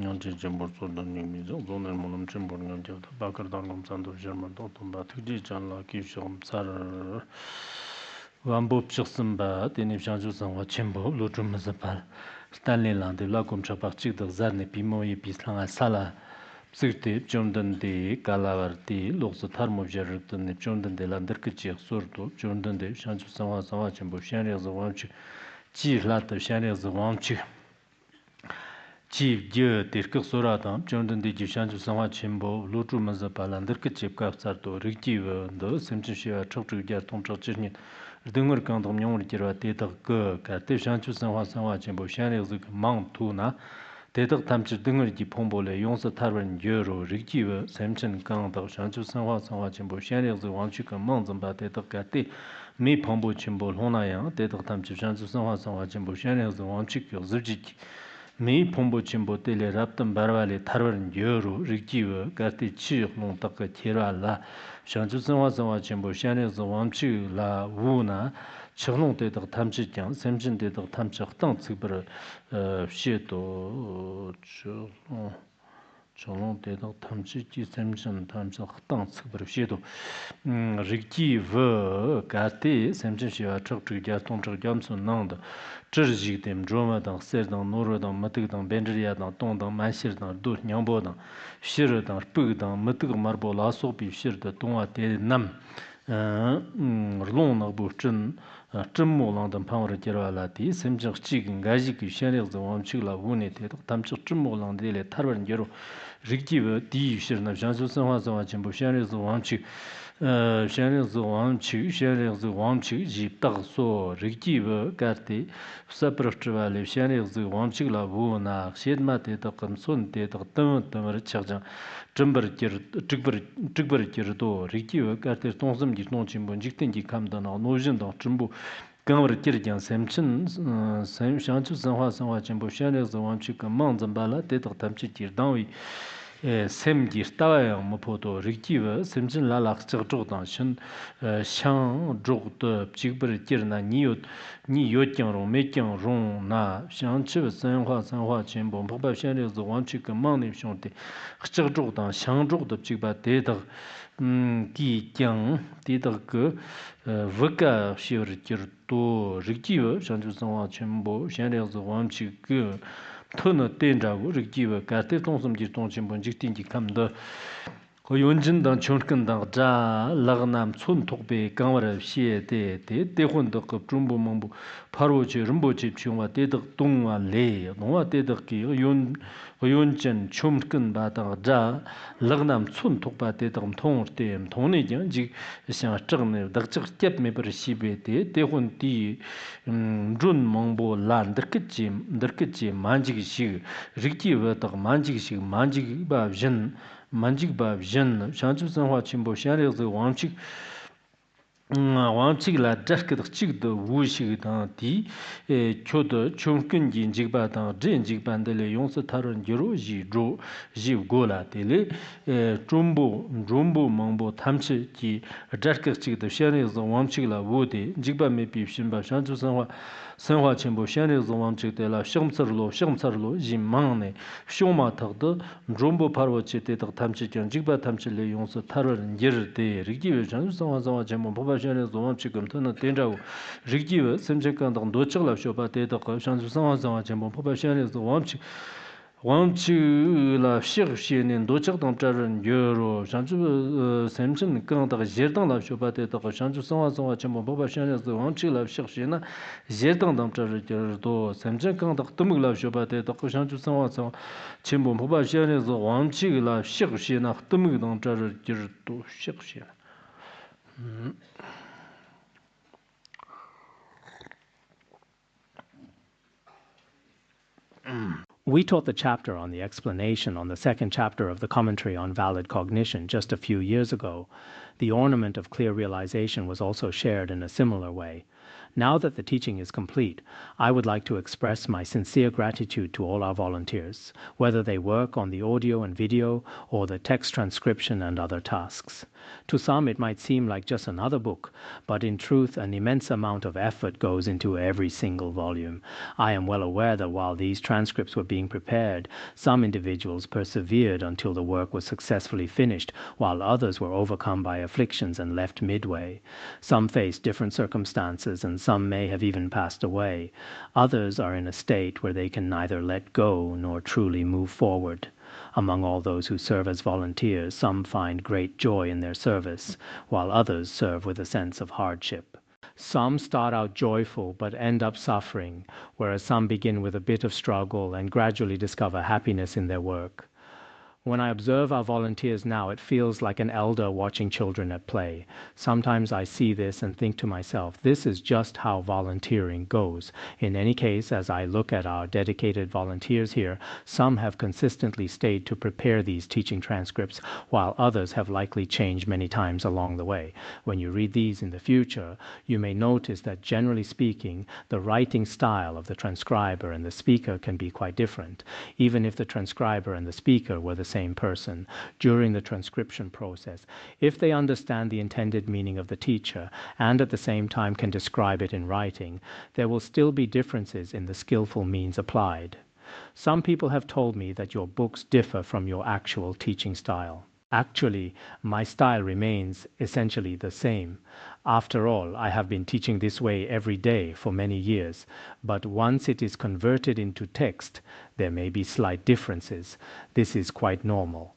Nyanchi Jambor Sodan Nimi, Zoner Monum Chimbor Nyanjo, Bakardangam Santo German Dotumba, Tuji Janla, Kisham Sar Wambo Psumba, Denip Janjusan, Wachimbo, Lutrum Zapal, Stanley Land, Lacum Chapachik, the Zarni Pimo, Pislang Sala, Sirte, Jordan de Calavarti, Lux Tarmo Jerton, Jordan de Landerkichi, Surto, Jordan de Shanjusan, Sawachimbo, Shania the Wamchi, Chi Lata, Shania the Wamchi. Chief Dieu Dirk Soratam, Jordan de Gishanju Sama Chimbo, Lutu Mazapalandir Chip Capsarto, Rikiva, the Simchia, Chokru Jarton Chochin, Dungur Kandom Yon Tira, Teta Gur, Kate Shanchu Sama Sama Chimbo, Shanizik, Mount Tuna, Teta Tamchi Dungur Pombole, Yonsa Tavern Euro, Rikiva, Samson Kanda, Shanchu Sama Sama Chimbo, Shaniz, the one chicken mountain, but Teta Kate, me Pombo Chimbo, Honayan, Teta Tamchi Shanchu Sama Sama Chimbo, Shaniz, the one chicken, Zurjiki. Me Pombo Chimbo Tele Raptam Barvali Tarvan Euro, Rikiva, Gati Chi, Montaka Tira La, Shanchu Sama Sama Chimbo, Shaniz, the one chi La Wuna, Chalon Teta Tamchikan, Samson Teta Tamchak Tang Super Sheto Chalon Teta Tamchiki, Samson Tamchak Tang Super Sheto Rikiva, Gati, Samson Shiva, Chok to Gaston Jamson Nanda. Jersey them drama dans ser dans nord dans matuk dans benria dans ton dans masir dans dur nyambo dans shir dans pug dans matuk marbo la so pi shir de ton a te nam long na bu chen mo lang dans power jera la ti semjang chi gaji ki shen de wam chi la wune te tam chi mo lang de le tarwan jero rigi di shir na jansu san wa san wa chen bu shen de wam chi Shannon Wang Chi, Shannon Wang Chi, Jeep Tarso, Ricky Gatti, Saprachevali, Shannon Wang Chi La Vuna, Shedmate, Kamson, Tamar Charjan, Trigber Kirdo, Ricky Gatti, Tonsum, Gitnochim, Jictingi Camden, Nojan, Jumbo, Gamma Kirjan, Samson, Sam Shantu Sanwa Sanwa Jimbo, Shannon Wang Chi, Manzambala, Teta Tamchi Tirdawi. Semgi Stava Mopoto, Rikiva, Simson Lalak Jordan, Shang Jog the Chigber Kirna, Ni Yotian, making Ron Na, Shang Chiv, Sanhua, Chimbo, Papa Shan is the one chicken money shonte, Jordan, Shang Jog the Chigba Data Ki Yang, Data Gu, Vaka Shir Kirto, Rikiva, Shantu Sanwa Chimbo, Shan is the one chicken. Tuna Tenja, Rikiva, Kate Tonsum Jiton Jictingi come the Oyunjin dan Chunkan dan Ja, Lagnam Tsun Tokbe, Gamara, Xie, Tehun the Jumbo Mambo, Parochi, Rumbochi, Chuma, Teta Tunga Le, Noa Teta Ki, Oyunchen, Chumkan Bata, Ja, Lagnam Tsun Tokba, Tetam Tong, Tony Janji, Shan Cherne, Dr. Kep me per Sibe, Tehun Ti, Jun Mambo, Land, Derkichi, Manjik Shig, Rikiva, Manjik Shig, Manjik Babjan. Manjik Bab Jen, Shantu Sanhua Chimbo, Shari the Wamchik la Jasket Chik the Wushig Dan Ti, Choda, Chunkin Jigba Dan, Jen Jigbandele, Yonsa Taran Jiro, Jiv Gola Tele, Jumbo Mambo Tamchi, Jasket Chik the Shari the Wamchik la Woody, Jigba Mepi Shimba, Shantu Sanhua. Sanhua Chimbo, Shani Zomchik de la Shamsarlo, Jimane, Shoma Tagda, Jumbo Parwachi, Tamchik, and Jigba Tamchile, Yonsa Taran, Yer de Rigiva, Sanwa Chimbo, Papa Shani Zomchik, Tuna Tenja, Rigiva, Semchik and Dochilla Shopa, Shansu Sanwa Chimbo, Papa Shani Zomchik. Wamchi la Shirshi and Dochak Taran Euro, Shansu Samson, Kanta, Zerdan la Shopate, Shansu Sanwa Chimbo, Papa Shani, the Wamchi la Shirshina, Zerdan Damtar, Samson Kanta, Tumula Shopate, Shansu Sanwa Chimbo, Papa Shani, the Wamchi la Shirshina, Tumudam Tar, to Shirshina. We taught the chapter on the explanation on the second chapter of the commentary on valid cognition just a few years ago. The ornament of clear realization was also shared in a similar way. Now that the teaching is complete, I would like to express my sincere gratitude to all our volunteers, whether they work on the audio and video or the text transcription and other tasks. To some, it might seem like just another book, but in truth, an immense amount of effort goes into every single volume. I am well aware that while these transcripts were being prepared, some individuals persevered until the work was successfully finished, while others were overcome by afflictions and left midway. Some faced different circumstances, and some may have even passed away. Others are in a state where they can neither let go nor truly move forward. Among all those who serve as volunteers, some find great joy in their service, while others serve with a sense of hardship. Some start out joyful but end up suffering, whereas some begin with a bit of struggle and gradually discover happiness in their work. When I observe our volunteers now, it feels like an elder watching children at play. Sometimes I see this and think to myself, this is just how volunteering goes. In any case, as I look at our dedicated volunteers here, some have consistently stayed to prepare these teaching transcripts, while others have likely changed many times along the way. When you read these in the future, you may notice that generally speaking, the writing style of the transcriber and the speaker can be quite different, even if the transcriber and the speaker were the same person during the transcription process. If they understand the intended meaning of the teacher and at the same time can describe it in writing, there will still be differences in the skillful means applied. Some people have told me that your books differ from your actual teaching style. Actually, my style remains essentially the same. After all, I have been teaching this way every day for many years, but once it is converted into text, there may be slight differences. This is quite normal.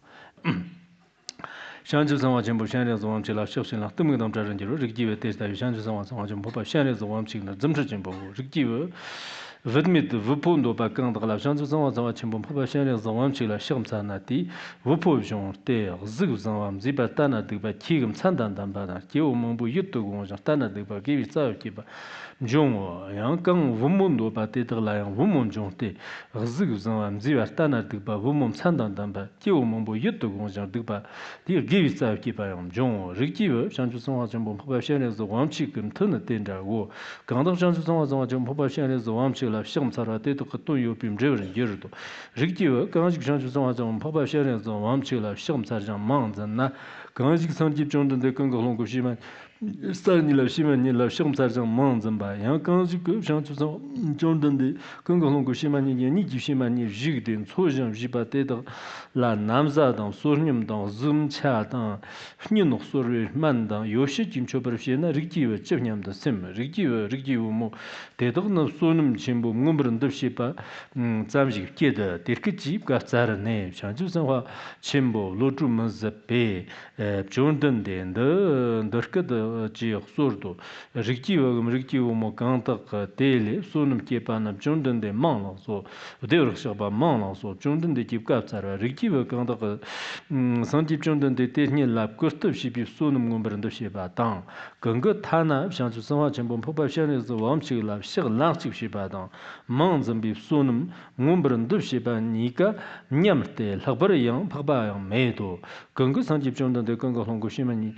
Vidmit vupundo ba kang da la shanzu zangwa zangwa chimbo phaba shan zangwam chi la sham sa na ti vupu jong te zig zangwam ziba tana de ba kigam chandan dan ba na ki o mong bu yitto gong jang tana de ba gi za ki ba jong yang kang vumundo ba te de la yang vumon jong te zig zangwam ziba tana de ba vumom chandan dan ba ki o mong bu yitto gong jang de ba di gi za ki ba yang jong ri ki we shanzu zangwa chimbo phaba shan zangwam chi kum tun de da wo gang da shanzu zangwa chimbo phaba shan zangwam chi la sham tsara te to khato yo pim jerin jerdo rigjiwa kanjik shanju zangwa zang phaba shan zang wam chi la sham tsar jang mang zan na kanjik sanjip chong den de kang long ko shi man star ni la shi man ni la sham tsar jang mang zan ba yang kanjik shanju zang chong den de kang long ko shi man ni ji shi man ni jig den cho jang ji ba te de la namza dang sornim dang zum cha dang ni no sorwe man dang yo shi jim cho bar shi na rigjiwa chevnyam da sim rigjiwa mo te de no sonim chimbo ngumbrun de shi ba zamji ge de dirki ji ga zar ne shanju sanwa chimbo lo zhu men ze be jondan de ndorka de ji sordo rigjiwa mo gang ta de le sonim ke pa na jondan de mang la so de ro shi ba mang la so jondan de ji ga zar rigjiwa gang ta sanji jondan de te ni la ko sto shi bi sonim ngumbrun de shi ba dang gang ge ta na shanju sanwa chimbo pho ba shan ze wam chi la shi lang chi shi ba dang mang zam bi sonum ngumbrun de shi ba ni ka nyam te lhabar yang phaba yang me do gang ge sanji chong de gang ge long go shi ma ni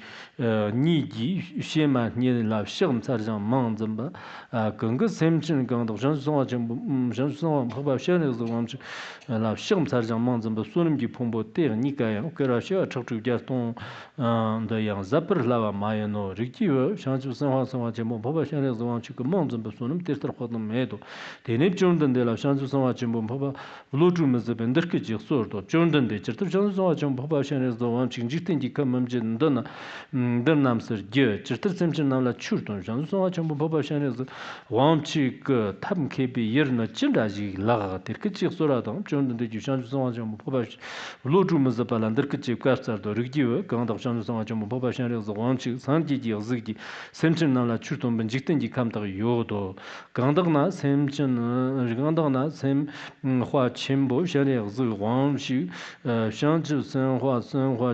ji shi ma ni la shim tsar jang mang zam ba gang ge sem chin gang de shan song phaba shan ze wam chi la shim tsar jang mang zam ba sonum ji phombo te ni ka yang ke ra shi chok chu ja tong de yang zapr la wa ma ya no ri ji we shan ju song wa je mo phaba shan ze wam chi ko mang zam ba sonum te tar khod me do Tene Jordan de la Shanzu Sawa Chimbo Papa, Luju Mizabin Dirkiji Sordo, Jordan de Chirtu Shanzu Sawa Chimbo Papa Shanes the one Chingitin Kamam Jin Dana, Dernam Sir Gye, Chirtu Simchin Namla Churton, Shanzu Sawa Chimbo Papa Shanes, Wamchi Tam Kepi Yerna Chindaji Laga, Dirkiji Soradam, Jordan de Shanzu Sawa Chimbo Papa, Luju Mizabalan Dirkiji Kasar, the Rigiwa, Ganda Shanzu Sawa Chimbo Papa Shanes, the Wamchi, Sanji Zigi, Simchin Namla Churton, Benjictin Kamta Yodo, Gandana, Simchin. Rigandana Sem Hua Chimbo, Shari Zi Wang Xu, Shanzhi Sen Hua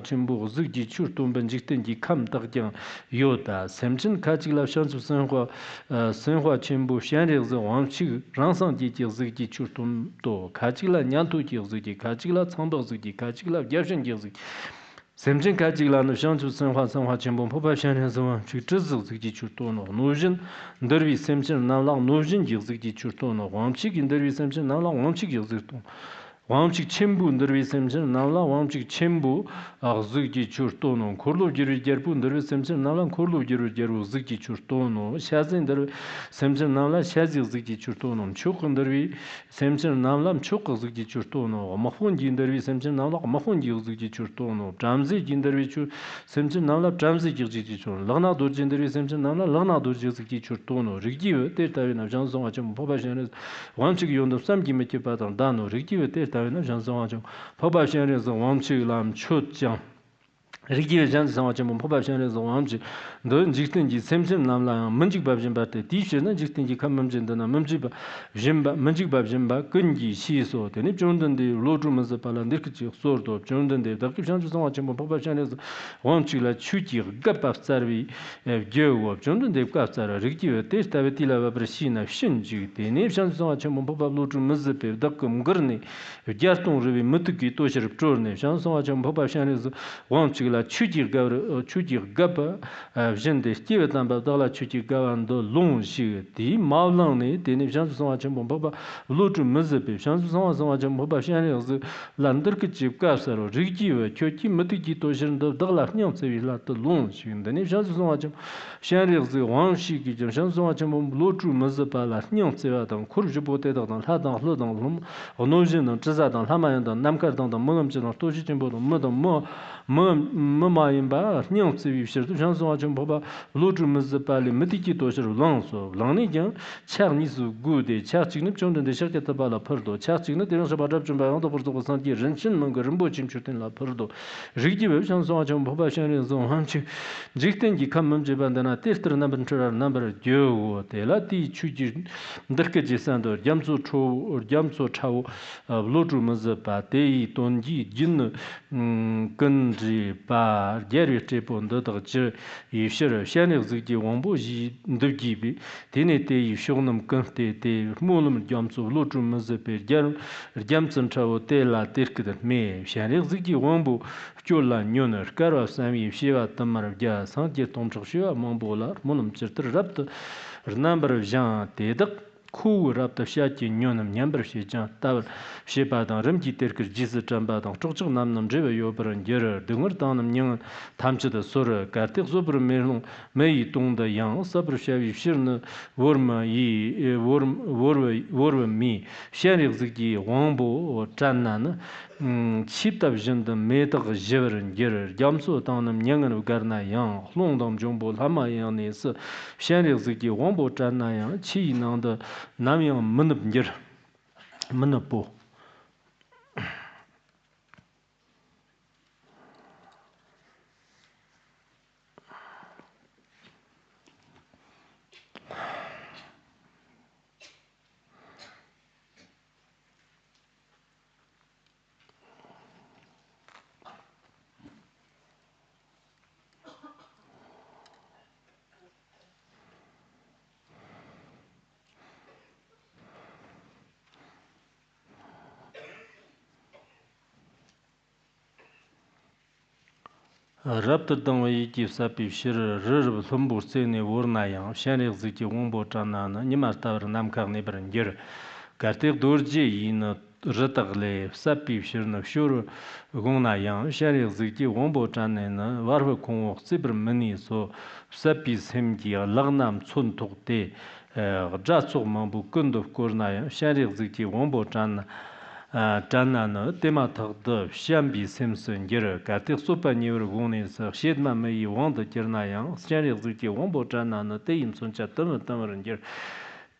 Chimbo, Zigi Churtum Benjictin Kam Dagyang Yoda, Semchin Kachila Shanzhi Sen Hua Chimbo, Shari Zi Wang Xu, Ransang Ji Zigi Churtum Do, Kachila Nyantu Zigi, Kachila Tsamba Zigi, Kachila Yashin Zigi. Semchen Kajilano Shanchu Sanhua Chembon Popa Shanazon, Chiziki Churtono, Nujin, Dervi Semchen Nala, Nujin Gilziki Churtono, Wamchik in Dervi Semchen Nala, Wamchik Gilzito. Wamchik Chembu, Dervi Semchen Nala, Wamchik Chembu, Ziki Churtono, Kurlu Giri Gerbu, Dervi Semchen Nala, Kurlu Giri Geru Ziki Churtono, Shazin Dervi Semchen Nala, Shazil Ziki Churtono, Chukun Dervi Semchen Nala, Chuk Ziki Churtono, Mahungi in Dervi Semchen Nala, Mahungi Ziki Churtono, Jamzi in Dervi Semchen Nala, Jamzi Ziki Churtono, Lana Durjin Dervi Semchen Nala, Lana Durji Ziki Churtono, Rigive, Tertavina, Janson, Popashan, Wamchik Yondam Samki Mekipatan, Dano, Rigive, Tertavina, Janson, Popashan, Wamchik Lam Chut. Rigive Janson, Popashan, Wamchik, the Jitinji, Semchen Namla, Munjik Babjin Bate, Tisha, Jitinji Kamamjin, Mamjiba, Jimba, Munjik Babjimba, Kunji, Shiso, the Nipjundan, the Lodrumazapala, Nirkichi, sort of Jundan, the Dakishan, Popashan, Wamchila, Chuchi, Gapaf Sarvi, Joe of Jundan, the Kapsara, Rigive, Testavitila, Brasina, Shinji, the Nipshan, Papa Lodrumazape, Dakum Gurney, Gaston Rivi, Mutuki, Tosher, Jorne, Shanson, Popashan, Wamchila, Chuchi, Gapa, Jende, Steve Namba, Dala Chuchi Gavan, the Longi, the Maulani, the Nipshan, Papa, Lodrum Mazape, Shanson, Papa Shan, Landerkichi, Kasaro, Rigive, Chuchi, Mutuki, Tosher, the Dala Nyanse, the Longi, the Nipshan, Shanils, the Wanshi, Shanson, Lodrum Mazapala, Nyanse, Kurjupote, Hadan, Lodon, Onojin, Tazan, Hamayan, Namkardan, the Monamjan, Toshimbo, Madam Mamayimba, Nyanse, Shanson, Papa, Lodrum Mazapali, Metiki Tosher, Lanso, Lanigan, Charnisu, Good, Charchinipchon, and the Shakatabala Perdo, Charchin, the Rabajam by Antoporto Santi, Renshin, Mangarimbo, Chimchutin La Perdo, Rigive, Shanson, Papa Shannon, Hanchi, Jitinji, Kamamjibandana, Tester number, Joe, Telati, Chuji, Derkaji Sando, Jamso Cho, or Jamso Chow, Lodrum Mazapate, Tonji, Jin, Kunji, Pa, Jerry Tripon, Dr. Yshire, Shannon Ziki, Wamboji, Dugibi, Tinete, Shonam Kante, Molum Jamso, Lodrum Mazape, Jamson Chow, Tela, Tirkat, May, Shannon Ziki, Wambo, Chola, Nuner, Kara, Sami, Shiva, Tamar, Jas, Santia, Tom Chashua, Mambola, Monum Chetter Raptor, number of Jean Tedak. Cool raptor Shaki Nunum, Yamber Shijan, Tower, Shepadan, Remki Terker, Jesus Chambadan, Chokchuk Namnam, Jeva Yoper and Gerer, Dungertanam Yang, Tamcha the Sora, Kartik Zobra Merlon, May Tonda Yang, Sabra Shavi, Shirna, Worma Yi, Worm Me, Sherry Ziki, Wambo or Chanan, Chipta Jenda, Metak, Jever and Gerer, Jamso Tanam, Yang and Garna Yang, Longdam Jumbo, Hama Yang is Sherry Ziki, Wambo Chana Yang, Chi Nanda. Namyang Munapnir Munapo. Raptor Dangway gives up if she Rub Humbo Sene Warnayang, Shannon Ziki Wombo Chanana, Nimastar Namkar Neighbor and Ger, Kartek Dorji in Retagle, Sapi Shirna Shur Gonayang, Shannon Ziki Wombo Chanana, Warvakon, Sibr Mani, so Sapis Hemki, Lagnam Tsun Tokte, Jasso Mambu Kund of Kornayang, Shannon Ziki Wombo Chana. Chanana, Tematak the Shambi Simpson Ger, Katik Super New Gonis, Shedma May want the Kernayang, Shannon Ziki Wombo Chanana, Taim Suncha Tamar and Ger.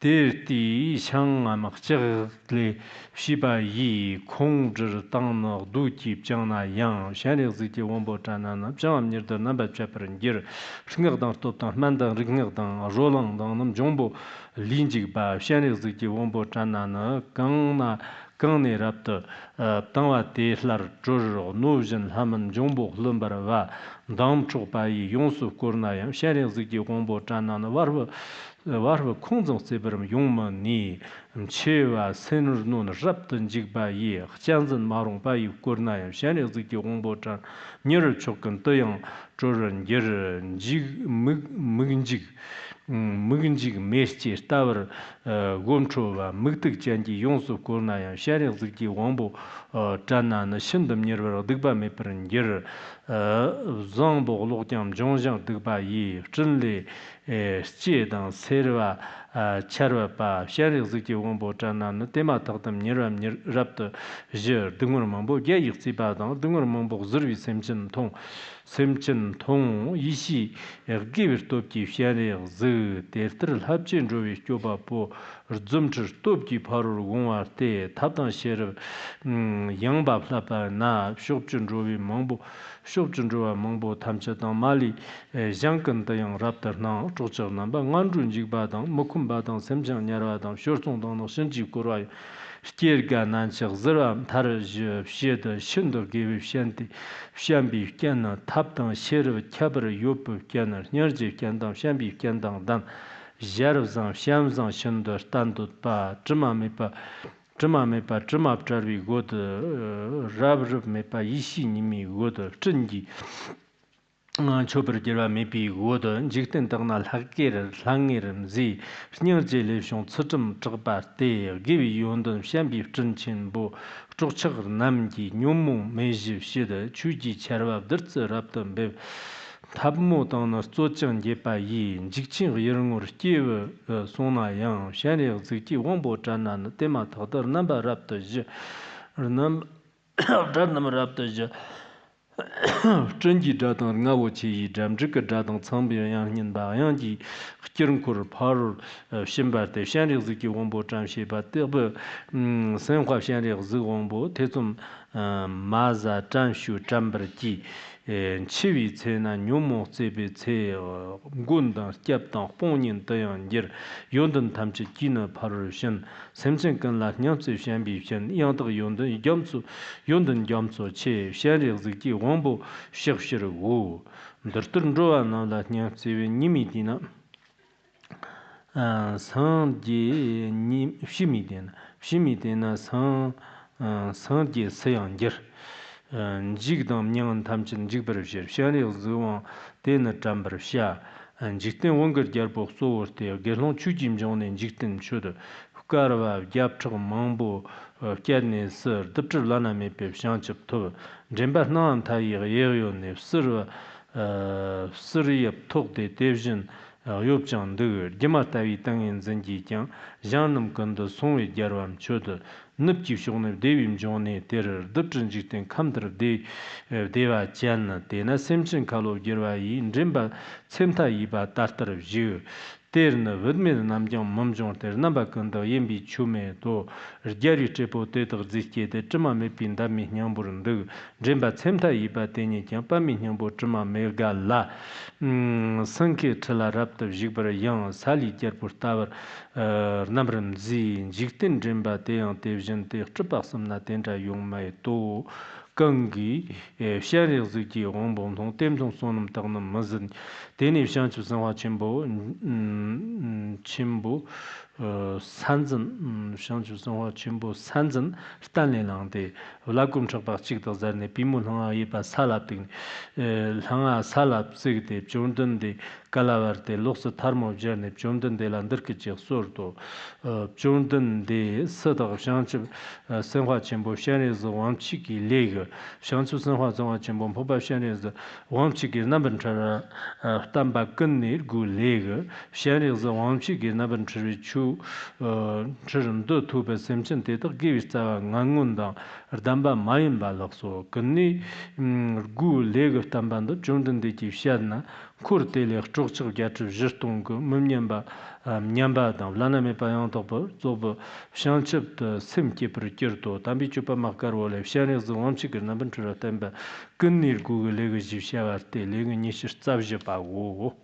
Tirti Shang Amakchakli Shiba Yi, Kongger Tang Duki Jana Yang, Shannon Ziki Wombo Chanana, Jam near the number chapter and Ger, Shingerdan Totan, Mandan Ringerdan, Roland Danam Jumbo, Linjig Ba, Shannon Ziki Wombo Chanana, 강내 랍더 땅와 대슬 조르 노진 하면 정보 lumbar와 다음 쪽바이 용수 코르나야 샤리즈기 공보 잔나나 와르 콩종 세버름 용만니 체와 세누르노는 랍던 직바이 장전 마롱바이 코르나야 샤리즈기 공보 잔 니르 쪽근 떠영 조른 예르 지 묵은직 메스티 스타버 곰초와 묵득 잔지 용수 코르나야 샤리즈기 공보 잔나나 신덤 니르버 득바메 퍼은 예르 정보 로장 정장 득바이真理시에당 세르와 차르와 샤리즈기 공보 잔나나 테마 탁담 니르람 니랍도 저 등으로만 예익지바당 등으로만 zurvi semchen tong 이시 givir topki fiare z tertril habchen jovi kyoba po zumchir topki parur gongwar te tabdan sher yangba plapa na shopchen jovi mangbo shopchen jova mangbo tamcha dang mali jangkan dang raptar na chochar na ba nganjun jigba dang mokum ba dang semchen nyarwa dang shorsong dang no shenji korwa Stierga nanchig zirwa tar shede shindo gewe shanti shambi kyanna tapdang sherwa kyabar yopu kyanna nyarji kyandang shambi kyandang dan jarvzang shamzang shindo standut pa zhima mepa zhima god rabrib mepa ishi nimi god zhengi chobar jirwa mepi god jikten dagna lakir langirim zi nyarji levshong tsuchim chigbar te gewe yondon shambi zhenchin bo chokchag namgi nyumu meji shida chuji charwa dirtsi raptan be tabmo dangna tsochang yepa yi jikchin yirngur kiwa sona yang shani zikti wangbo chana na tema tagdar namba rapta ji namba rapta ji zhenji zhadang ngawo chi yi jam zhika zhadang cangbi yang ninba yang ji kirnkur parur shimbar te shani ziki wangbo cham sheba teba senhua shani zi wangbo tezum maza chanshu chambar ji chiwi ce na nyumo cebe ce gundang kyabdang pongnin dayang yir yondan tamchi kina parur shen semchen kan la nyamtse shenbi shen yangdag yondan yamtso che shani ziki wangbo shekshir wu dartur nrowa na la nyamtse nimi dina san di shimi dina san di sayang yir jigdam nyang tamchin jigbar shir shani zewang tena chambar sha jikten wangar gyarbo sowar te gerlong chujim jongnen jikten chud hukarwa gyapchag mangbo kyadne sir dapchir lana mepe shanchib to jembar naam tayi yeyo ne siriyab tokde devjin yobchang dur gyamar tawi tangin zanji kyang janam kanda songwe gyarwam chud nupji shogne devim jone ter dapchin jikten kamdar deva chan tena semchin kalo girwa yi njimba tsemta yiba tartar ji terna vidmed namjang mamjong ter namba kanda yembi chume do gyari chepo tetar zikye de chima me pinda mi nyambur ndu njimba tsemta yiba tenye kyang pa mi nyambo chima me ga la sanke chala rapta jigbara yang sali gyarpur tabar namram zi jikten njimba teyang tevjin te chipak samna tenja yung may to kangi shari ziki gongbong tong temsong sonam tagnam mazin teni shanchu sanwa chimbo 산전 shanchu sanwa chimbo 산전 stanle langde vlakum chakpak chikta zarne pimun hanga yipa salab ting hanga salab sigde chondan de kalawar de loksa tharmo jarne chondan de landir ke chek sordo chondan de sadag shanchu sanwa chimbo shani zo wamchi ki leg shanchu sanwa sanwa chimbo poba shani zo wamchi ki namban chara tamba kunni gu leg shani zo wamchi ki namban chari chu chirndo tuba semchen tetak givis tsawa ngangundang rdamba mayin balakso kunni gu leg tambanda chondan de ki shadna kur tele chokchak gyatru jirtung mumnyamba nyamba dang lana me pa yang tokpa zoba shanchib sim kipur kirto tambi chupa makar wale shani zi wamchi kir naban chura tamba kunnir gu leg jiv shawar te leg nishir tsab jipa wo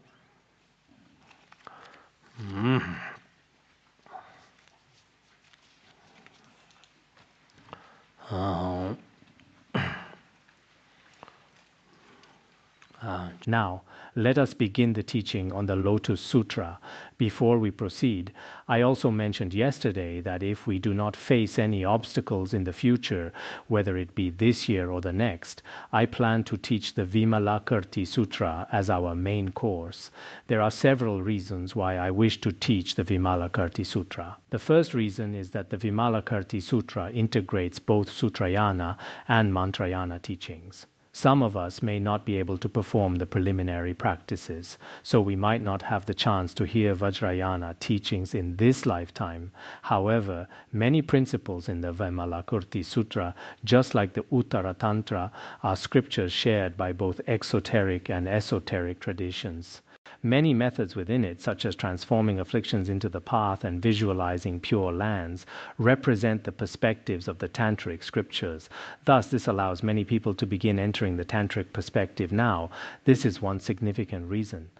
Now, let us begin the teaching on the Lotus Sutra. Before we proceed, I also mentioned yesterday that if we do not face any obstacles in the future, whether it be this year or the next, I plan to teach the Vimalakirti Sutra as our main course. There are several reasons why I wish to teach the Vimalakirti Sutra. The first reason is that the Vimalakirti Sutra integrates both Sutrayana and Mantrayana teachings. Some of us may not be able to perform the preliminary practices, so we might not have the chance to hear Vajrayana teachings in this lifetime. However, many principles in the Vimalakirti Sutra, just like the Uttara Tantra, are scriptures shared by both exoteric and esoteric traditions. Many methods within it, such as transforming afflictions into the path and visualizing pure lands, represent the perspectives of the Tantric scriptures. Thus, this allows many people to begin entering the Tantric perspective now. This is one significant reason.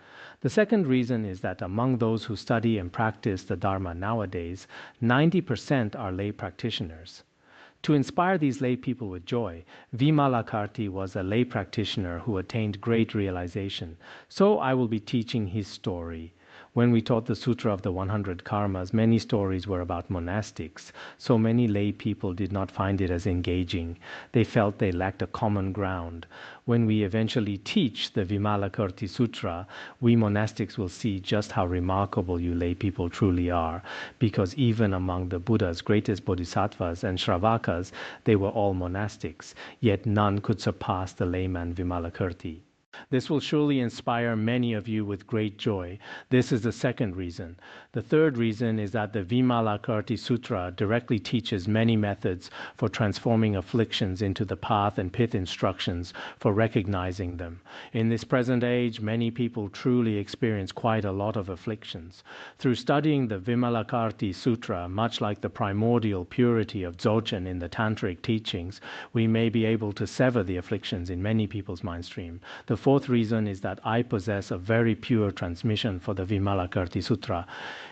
The second reason is that among those who study and practice the Dharma nowadays, 90% are lay practitioners. To inspire these lay people with joy, Vimalakirti was a lay practitioner who attained great realization. So I will be teaching his story. When we taught the Sutra of the 100 Karmas, many stories were about monastics, so many lay people did not find it as engaging. They felt they lacked a common ground. When we eventually teach the Vimalakirti Sutra, we monastics will see just how remarkable you lay people truly are, because even among the Buddha's greatest bodhisattvas and Shravakas, they were all monastics, yet none could surpass the layman Vimalakirti. This will surely inspire many of you with great joy. This is the second reason. The third reason is that the Vimalakirti Sutra directly teaches many methods for transforming afflictions into the path and pith instructions for recognizing them. In this present age, many people truly experience quite a lot of afflictions. Through studying the Vimalakirti Sutra, much like the primordial purity of Dzogchen in the Tantric teachings, we may be able to sever the afflictions in many people's mind stream. The fourth reason is that I possess a very pure transmission for the Vimalakirti Sutra.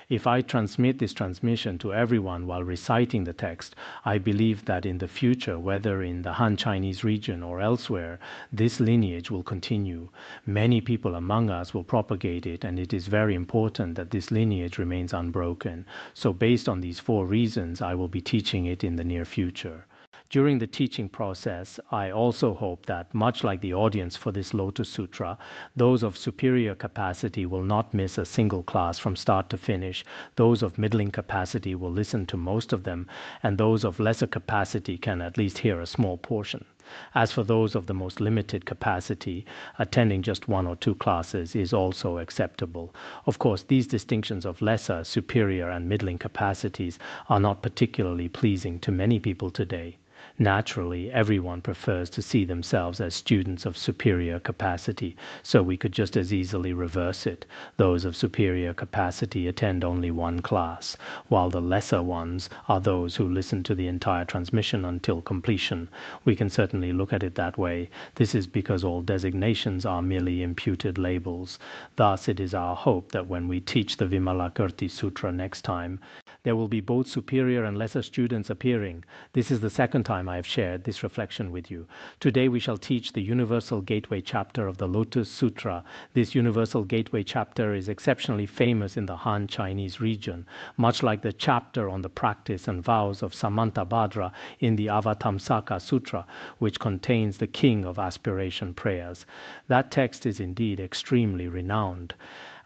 If I transmit this transmission to everyone while reciting the text, I believe that in the future, whether in the Han Chinese region or elsewhere, this lineage will continue. Many people among us will propagate it, and it is very important that this lineage remains unbroken. So based on these four reasons, I will be teaching it in the near future. During the teaching process, I also hope that, much like the audience for this Lotus Sutra, those of superior capacity will not miss a single class from start to finish, those of middling capacity will listen to most of them, and those of lesser capacity can at least hear a small portion. As for those of the most limited capacity, attending just one or two classes is also acceptable. Of course, these distinctions of lesser, superior, and middling capacities are not particularly pleasing to many people today. Naturally, everyone prefers to see themselves as students of superior capacity, so we could just as easily reverse it. Those of superior capacity attend only one class, while the lesser ones are those who listen to the entire transmission until completion. We can certainly look at it that way. This is because all designations are merely imputed labels. Thus, it is our hope that when we teach the Vimalakirti Sutra next time, there will be both superior and lesser students appearing. This is the second time I have shared this reflection with you. Today we shall teach the Universal Gateway chapter of the Lotus Sutra. This Universal Gateway chapter is exceptionally famous in the Han Chinese region, much like the chapter on the practice and vows of Samantabhadra in the Avatamsaka Sutra, which contains the king of aspiration prayers. That text is indeed extremely renowned.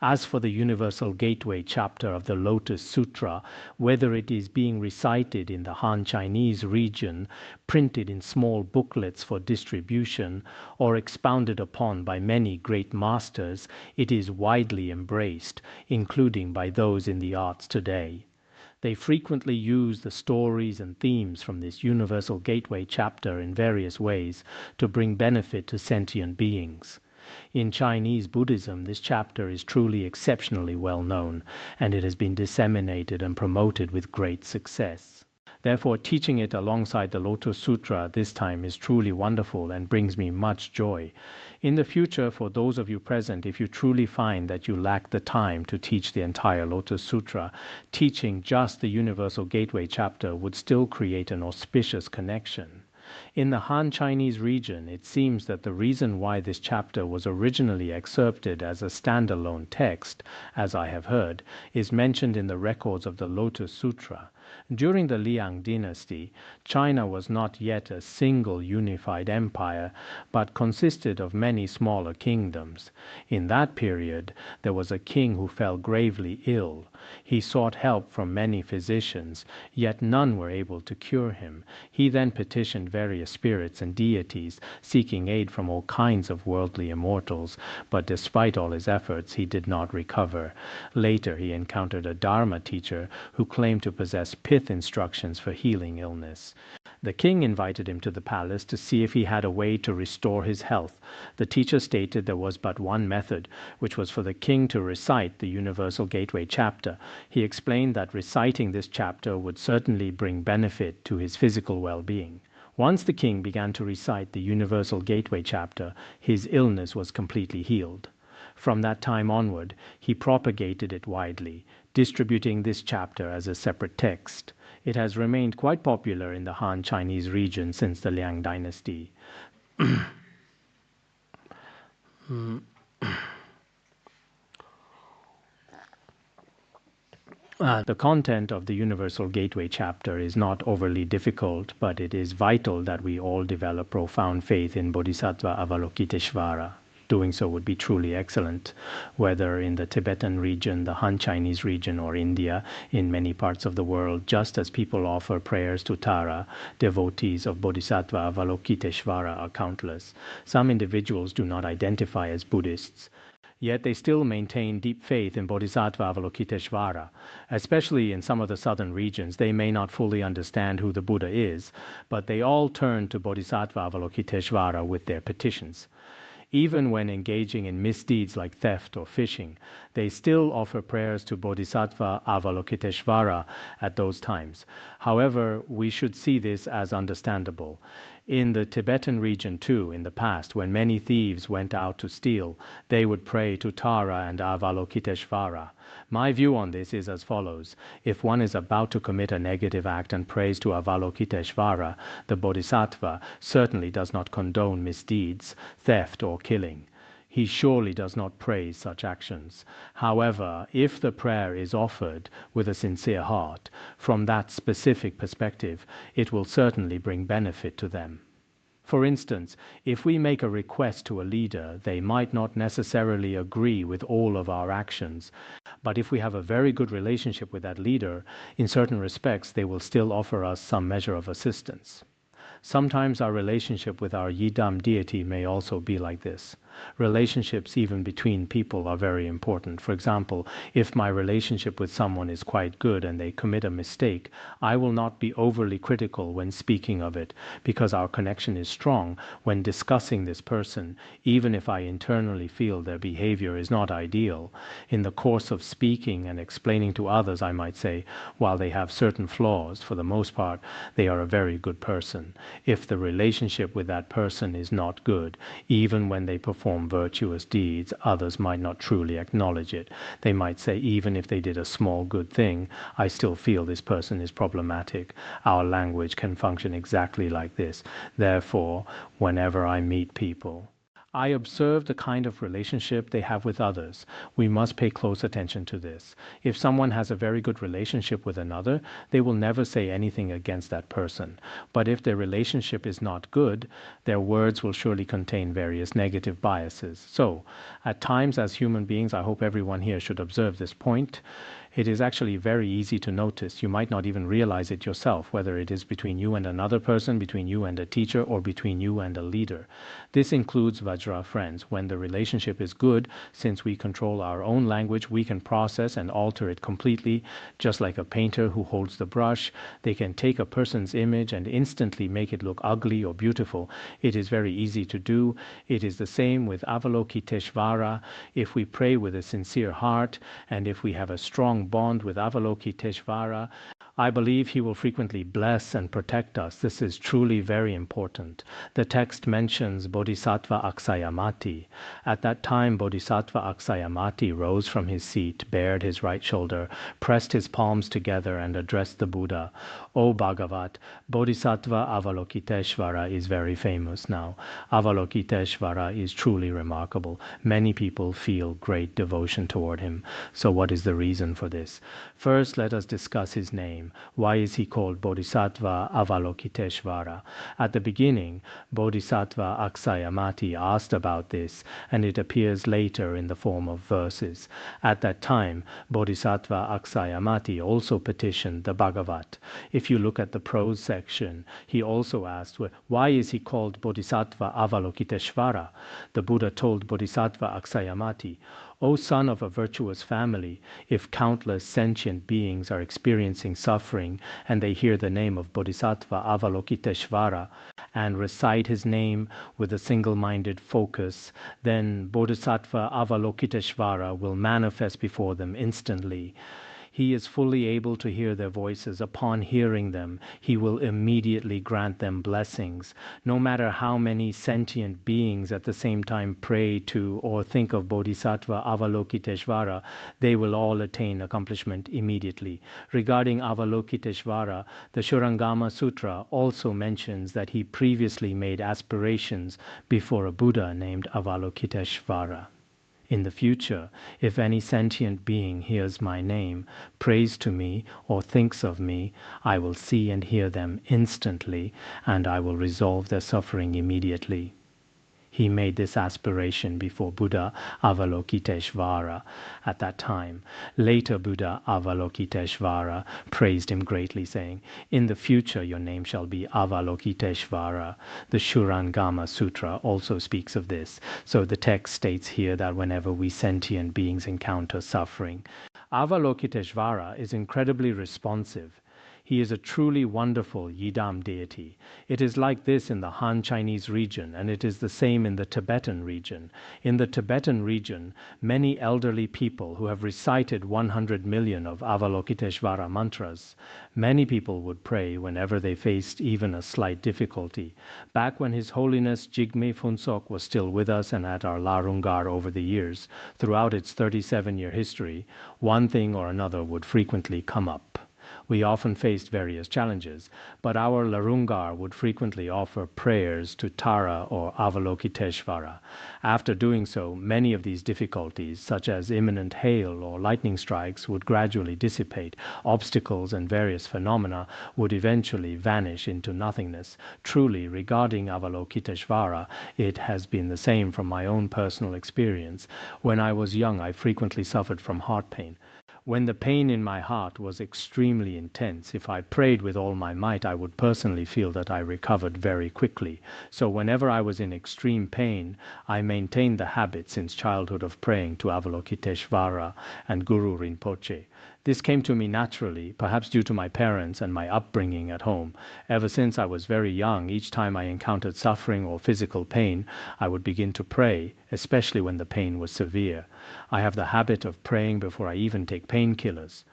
As for the Universal Gateway chapter of the Lotus Sutra, whether it is being recited in the Han Chinese region, printed in small booklets for distribution, or expounded upon by many great masters, it is widely embraced, including by those in the arts today. They frequently use the stories and themes from this Universal Gateway chapter in various ways to bring benefit to sentient beings. In Chinese Buddhism, this chapter is truly exceptionally well known, and it has been disseminated and promoted with great success. Therefore, teaching it alongside the Lotus Sutra this time is truly wonderful and brings me much joy. In the future, for those of you present, if you truly find that you lack the time to teach the entire Lotus Sutra, teaching just the Universal Gateway chapter would still create an auspicious connection. In the Han Chinese region, it seems that the reason why this chapter was originally excerpted as a standalone text, as I have heard, is mentioned in the records of the Lotus Sutra. During the Liang dynasty, China was not yet a single unified empire, but consisted of many smaller kingdoms. In that period, there was a king who fell gravely ill. He sought help from many physicians, yet none were able to cure him. He then petitioned various spirits and deities, seeking aid from all kinds of worldly immortals, but despite all his efforts, he did not recover. Later, he encountered a Dharma teacher who claimed to possess pith instructions for healing illness. The king invited him to the palace to see if he had a way to restore his health. The teacher stated there was but one method, which was for the king to recite the Universal Gateway chapter. He explained that reciting this chapter would certainly bring benefit to his physical well-being. Once the king began to recite the Universal Gateway chapter, his illness was completely healed. From that time onward, he propagated it widely, distributing this chapter as a separate text. It has remained quite popular in the Han Chinese region since the Liang dynasty. The content of the Universal Gateway chapter is not overly difficult, but it is vital that we all develop profound faith in Bodhisattva Avalokiteshvara. Doing so would be truly excellent, whether in the Tibetan region, the Han Chinese region, or India. In many parts of the world, just as people offer prayers to Tara, devotees of Bodhisattva Avalokiteshvara are countless. Some individuals do not identify as Buddhists, yet they still maintain deep faith in Bodhisattva Avalokiteshvara. Especially in some of the southern regions, they may not fully understand who the Buddha is, but they all turn to Bodhisattva Avalokiteshvara with their petitions. Even when engaging in misdeeds like theft or fishing, they still offer prayers to Bodhisattva Avalokiteshvara at those times. However, we should see this as understandable. In the Tibetan region too, in the past, when many thieves went out to steal, they would pray to Tara and Avalokiteshvara. My view on this is as follows. If one is about to commit a negative act and prays to Avalokiteshvara, the Bodhisattva certainly does not condone misdeeds, theft or killing. He surely does not praise such actions. However, if the prayer is offered with a sincere heart, from that specific perspective, it will certainly bring benefit to them. For instance, if we make a request to a leader, they might not necessarily agree with all of our actions. But if we have a very good relationship with that leader, in certain respects they will still offer us some measure of assistance. Sometimes our relationship with our Yidam deity may also be like this. Relationships even between people are very important. For example, if my relationship with someone is quite good and they commit a mistake, I will not be overly critical when speaking of it, because our connection is strong when discussing this person, even if I internally feel their behavior is not ideal. In the course of speaking and explaining to others, I might say, while they have certain flaws, for the most part, they are a very good person. If the relationship with that person is not good, even when they perform virtuous deeds, others might not truly acknowledge it. They might say, even if they did a small good thing, I still feel this person is problematic. Our language can function exactly like this. Therefore, whenever I meet people, I observe the kind of relationship they have with others. We must pay close attention to this. If someone has a very good relationship with another, they will never say anything against that person. But if their relationship is not good, their words will surely contain various negative biases. So, at times as human beings, I hope everyone here should observe this point. It is actually very easy to notice. You might not even realize it yourself, whether it is between you and another person, between you and a teacher, or between you and a leader. This includes Vajra friends. When the relationship is good, since we control our own language, we can process and alter it completely. Just like a painter who holds the brush, they can take a person's image and instantly make it look ugly or beautiful. It is very easy to do. It is the same with Avalokiteshvara. If we pray with a sincere heart, and if we have a strong bond with Avalokiteshvara, I believe he will frequently bless and protect us. This is truly very important. The text mentions Bodhisattva Aksayamati. At that time, Bodhisattva Aksayamati rose from his seat, bared his right shoulder, pressed his palms together, and addressed the Buddha. O Bhagavat, Bodhisattva Avalokiteshvara is very famous now. Avalokiteshvara is truly remarkable. Many people feel great devotion toward him. So what is the reason for this? First, let us discuss his name. Why is he called Bodhisattva Avalokiteshvara? At the beginning, Bodhisattva Aksayamati asked about this, and it appears later in the form of verses. At that time, Bodhisattva Aksayamati also petitioned the Bhagavat. If you look at the prose section, he also asked, why is he called Bodhisattva Avalokiteshvara? The Buddha told Bodhisattva Aksayamati, O son of a virtuous family, if countless sentient beings are experiencing suffering and they hear the name of Bodhisattva Avalokiteshvara and recite his name with a single-minded focus, then Bodhisattva Avalokiteshvara will manifest before them instantly. He is fully able to hear their voices. Upon hearing them, he will immediately grant them blessings. No matter how many sentient beings at the same time pray to or think of Bodhisattva Avalokiteshvara, they will all attain accomplishment immediately. Regarding Avalokiteshvara, the Shurangama Sutra also mentions that he previously made aspirations before a Buddha named Avalokiteshvara. In the future, if any sentient being hears my name, prays to me, or thinks of me, I will see and hear them instantly, and I will resolve their suffering immediately. He made this aspiration before Buddha Avalokiteshvara at that time. Later Buddha Avalokiteshvara praised him greatly, saying, in the future your name shall be Avalokiteshvara. The Shurangama Sutra also speaks of this. So the text states here that whenever we sentient beings encounter suffering, Avalokiteshvara is incredibly responsive. He is a truly wonderful Yidam deity. It is like this in the Han Chinese region, and it is the same in the Tibetan region. In the Tibetan region, many elderly people who have recited 100 million of Avalokiteshvara mantras, many people would pray whenever they faced even a slight difficulty. Back when His Holiness Jigme Phuntsok was still with us and at our Larung Gar over the years, throughout its 37-year history, one thing or another would frequently come up. We often faced various challenges, but our Larung Gar would frequently offer prayers to Tara or Avalokiteshvara. After doing so, many of these difficulties, such as imminent hail or lightning strikes, would gradually dissipate. Obstacles and various phenomena would eventually vanish into nothingness. Truly, regarding Avalokiteshvara, it has been the same from my own personal experience. When I was young, I frequently suffered from heart pain. When the pain in my heart was extremely intense, if I prayed with all my might, I would personally feel that I recovered very quickly. So whenever I was in extreme pain, I maintained the habit since childhood of praying to Avalokiteshvara and Guru Rinpoche. This came to me naturally, perhaps due to my parents and my upbringing at home. Ever since I was very young, each time I encountered suffering or physical pain, I would begin to pray, especially when the pain was severe. I have the habit of praying before I even take painkillers.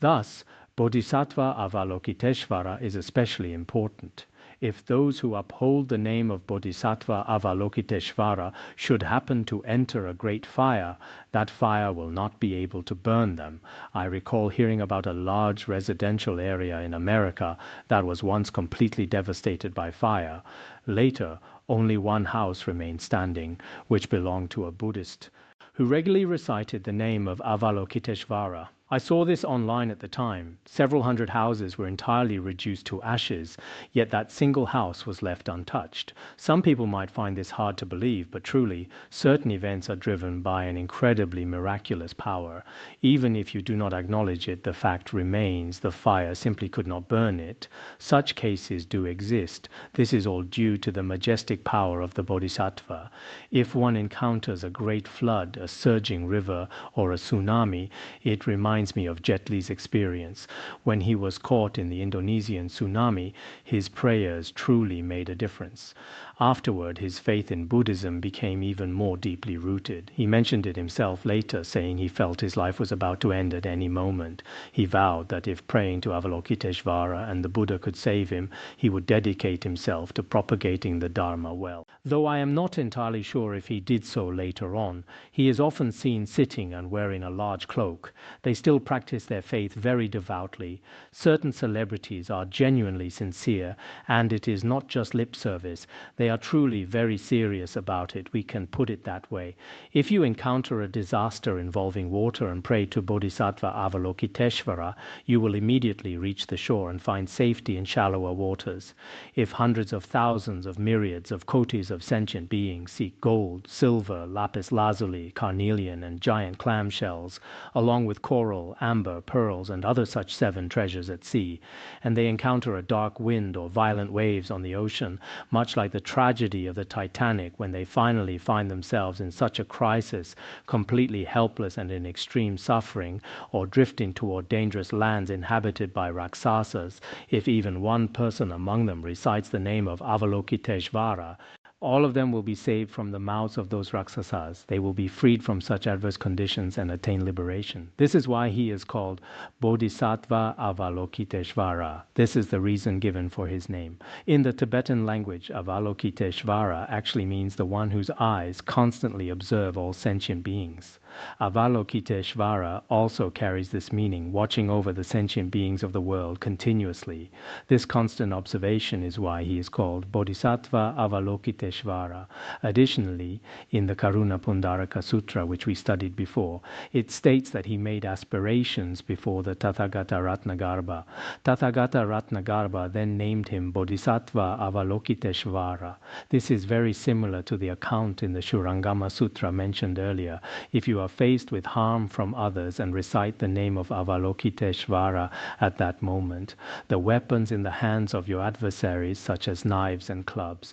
Thus, Bodhisattva Avalokiteshvara is especially important. If those who uphold the name of Bodhisattva Avalokiteshvara should happen to enter a great fire, that fire will not be able to burn them. I recall hearing about a large residential area in America that was once completely devastated by fire. Later, only one house remained standing, which belonged to a Buddhist, who regularly recited the name of Avalokiteshvara. I saw this online at the time. Several hundred houses were entirely reduced to ashes, yet that single house was left untouched. Some people might find this hard to believe, but truly, certain events are driven by an incredibly miraculous power. Even if you do not acknowledge it, the fact remains the fire simply could not burn it. Such cases do exist. This is all due to the majestic power of the Bodhisattva. If one encounters a great flood, a surging river, or a tsunami, it reminds reminds me of Jet Li's experience. When he was caught in the Indonesian tsunami, his prayers truly made a difference. Afterward, his faith in Buddhism became even more deeply rooted. He mentioned it himself later, saying he felt his life was about to end at any moment. He vowed that if praying to Avalokiteshvara and the Buddha could save him, he would dedicate himself to propagating the Dharma well. Though I am not entirely sure if he did so later on, he is often seen sitting and wearing a large cloak. They still practice their faith very devoutly. Certain celebrities are genuinely sincere, and it is not just lip service. They are truly very serious about it, we can put it that way. If you encounter a disaster involving water and pray to Bodhisattva Avalokiteshvara, you will immediately reach the shore and find safety in shallower waters. If hundreds of thousands of myriads of kotis of sentient beings seek gold, silver, lapis lazuli, carnelian, and giant clam shells, along with coral, amber, pearls, and other such 7 treasures at sea, and they encounter a dark wind or violent waves on the ocean, much like the tragedy of the Titanic when they finally find themselves in such a crisis, completely helpless and in extreme suffering, or drifting toward dangerous lands inhabited by Rakshasas, if even one person among them recites the name of Avalokiteshvara, all of them will be saved from the mouths of those Rakshasas. They will be freed from such adverse conditions and attain liberation. This is why he is called Bodhisattva Avalokiteshvara. This is the reason given for his name. In the Tibetan language, Avalokiteshvara actually means the one whose eyes constantly observe all sentient beings. Avalokiteshvara also carries this meaning, watching over the sentient beings of the world continuously. This constant observation is why he is called Bodhisattva Avalokiteshvara. Additionally, in the Karuna Pundaraka Sutra, which we studied before, it states that he made aspirations before the Tathagata Ratnagarbha. Tathagata Ratnagarbha then named him Bodhisattva Avalokiteshvara. This is very similar to the account in the Shurangama Sutra mentioned earlier. If you are faced with harm from others and recite the name of Avalokiteshvara at that moment, the weapons in the hands of your adversaries, such as knives and clubs,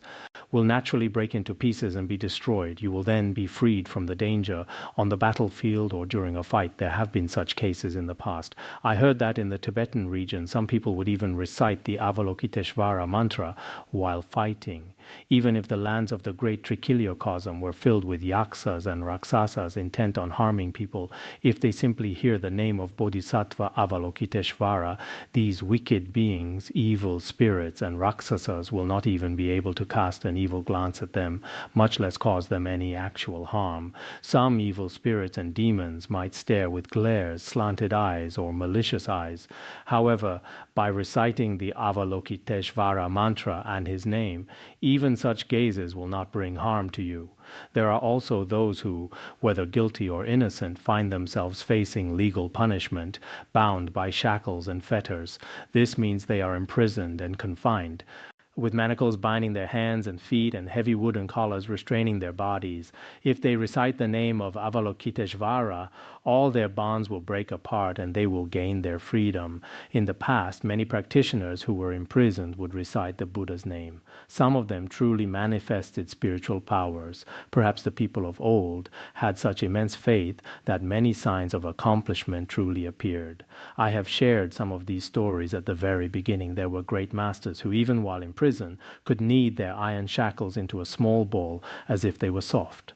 will naturally break into pieces and be destroyed. You will then be freed from the danger on the battlefield or during a fight. There have been such cases in the past. I heard that in the Tibetan region, some people would even recite the Avalokiteshvara mantra while fighting. Even if the lands of the great Trichiliocosm were filled with yaksas and rakshasas intent on harming people, if they simply hear the name of Bodhisattva Avalokiteshvara, these wicked beings, evil spirits, and rakshasas will not even be able to cast an evil glance at them, much less cause them any actual harm. Some evil spirits and demons might stare with glares, slanted eyes, or malicious eyes. However, by reciting the Avalokiteshvara mantra and his name, even such gazes will not bring harm to you. There are also those who, whether guilty or innocent, find themselves facing legal punishment, bound by shackles and fetters. This means they are imprisoned and confined, with manacles binding their hands and feet and heavy wooden collars restraining their bodies. If they recite the name of Avalokiteshvara, all their bonds will break apart and they will gain their freedom. In the past, many practitioners who were imprisoned would recite the Buddha's name. Some of them truly manifested spiritual powers. Perhaps the people of old had such immense faith that many signs of accomplishment truly appeared. I have shared some of these stories at the very beginning. There were great masters who, even while in prison, could knead their iron shackles into a small ball as if they were soft.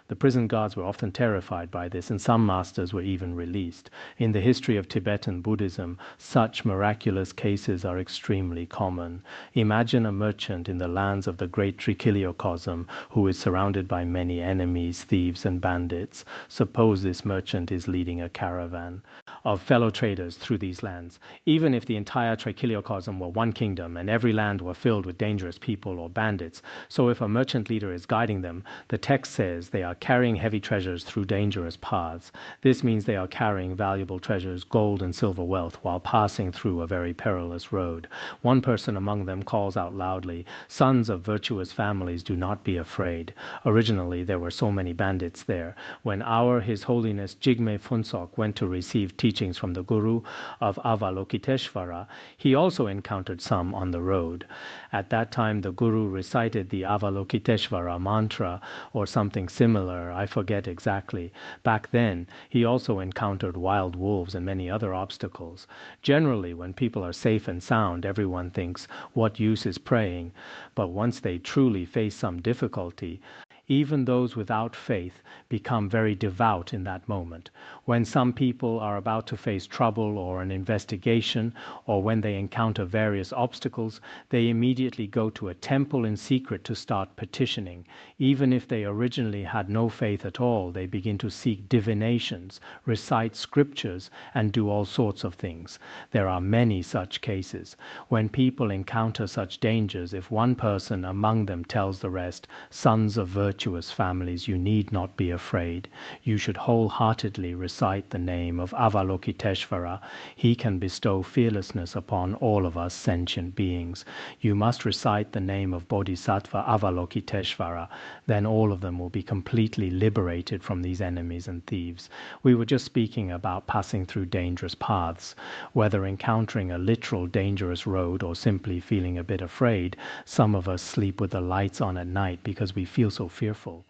The prison guards were often terrified by this, and some masters were even released. In the history of Tibetan Buddhism, such miraculous cases are extremely common. Imagine a merchant in the lands of the great Trichiliocosm who is surrounded by many enemies, thieves, and bandits. Suppose this merchant is leading a caravan of fellow traders through these lands. Even if the entire Trichiliocosm were one kingdom and every land were filled with dangerous people or bandits, so if a merchant leader is guiding them, the text says they are carrying heavy treasures through dangerous paths. This means they are carrying valuable treasures, gold and silver wealth, while passing through a very perilous road. One person among them calls out loudly, "Sons of virtuous families, do not be afraid." Originally, there were so many bandits there. When His Holiness Jigme Phuntsok went to receive teaching teachings from the Guru of Avalokiteshvara, he also encountered some on the road. At that time, the Guru recited the Avalokiteshvara mantra or something similar, I forget exactly. Back then, he also encountered wild wolves and many other obstacles. Generally, when people are safe and sound, everyone thinks, what use is praying? But once they truly face some difficulty, even those without faith become very devout in that moment. When some people are about to face trouble or an investigation, or when they encounter various obstacles, they immediately go to a temple in secret to start petitioning. Even if they originally had no faith at all, they begin to seek divinations, recite scriptures, and do all sorts of things. There are many such cases. When people encounter such dangers, if one person among them tells the rest, "Sons of virtuous families, you need not be afraid. You should wholeheartedly recite the name of Avalokiteshvara. He can bestow fearlessness upon all of us sentient beings. You must recite the name of Bodhisattva Avalokiteshvara. Then all of them will be completely liberated from these enemies and thieves." We were just speaking about passing through dangerous paths. Whether encountering a literal dangerous road or simply feeling a bit afraid, some of us sleep with the lights on at night because we feel so fearful.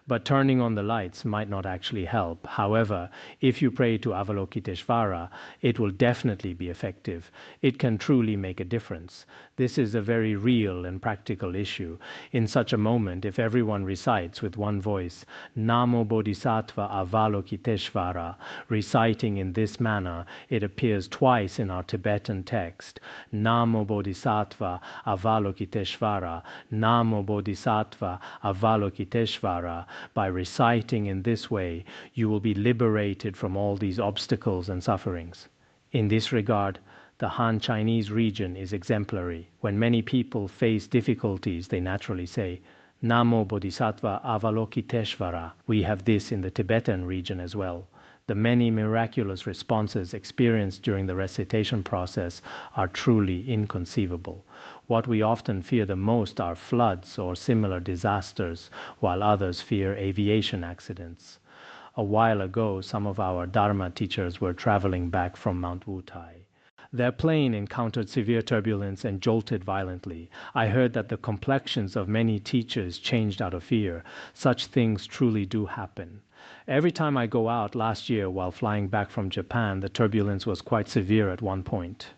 But turning on the lights might not actually help. However, if you pray to Avalokiteshvara, it will definitely be effective. It can truly make a difference. This is a very real and practical issue. In such a moment, if everyone recites with one voice, Namo Bodhisattva Avalokiteshvara, reciting in this manner, it appears twice in our Tibetan text. Namo Bodhisattva Avalokiteshvara, Namo Bodhisattva Avalokiteshvara. By reciting in this way, you will be liberated from all these obstacles and sufferings. In this regard, the Han Chinese region is exemplary. When many people face difficulties, they naturally say, Namo Bodhisattva Avalokiteshvara. We have this in the Tibetan region as well. The many miraculous responses experienced during the recitation process are truly inconceivable. What we often fear the most are floods or similar disasters, while others fear aviation accidents. A while ago, some of our Dharma teachers were traveling back from Mount Wutai. Their plane encountered severe turbulence and jolted violently. I heard that the complexions of many teachers changed out of fear. Such things truly do happen. Every time I go out last year while flying back from Japan, the turbulence was quite severe at one point.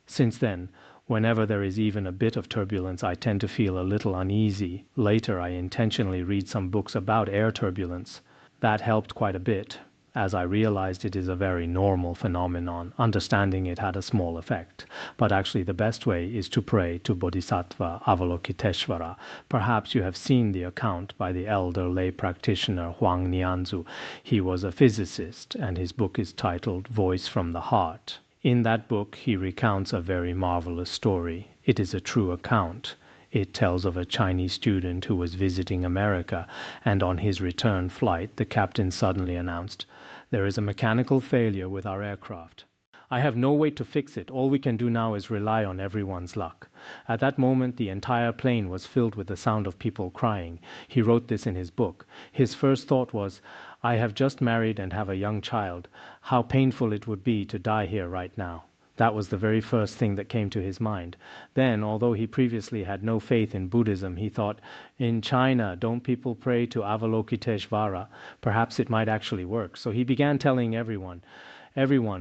Since then, whenever there is even a bit of turbulence, I tend to feel a little uneasy. Later, I intentionally read some books about air turbulence. That helped quite a bit, as I realized it is a very normal phenomenon. Understanding it had a small effect. But actually the best way is to pray to Bodhisattva Avalokiteshvara. Perhaps you have seen the account by the elder lay practitioner Huang Nianzu. He was a physicist, and his book is titled Voice from the Heart. In that book, he recounts a very marvelous story. It is a true account. It tells of a Chinese student who was visiting America, and on his return flight, the captain suddenly announced, "There is a mechanical failure with our aircraft. I have no way to fix it. All we can do now is rely on everyone's luck." At that moment, the entire plane was filled with the sound of people crying. He wrote this in his book. His first thought was, "I have just married and have a young child. How painful it would be to die here right now." That was the very first thing that came to his mind. Then, although he previously had no faith in Buddhism, he thought, in China, don't people pray to Avalokiteshvara? Perhaps it might actually work. So he began telling everyone,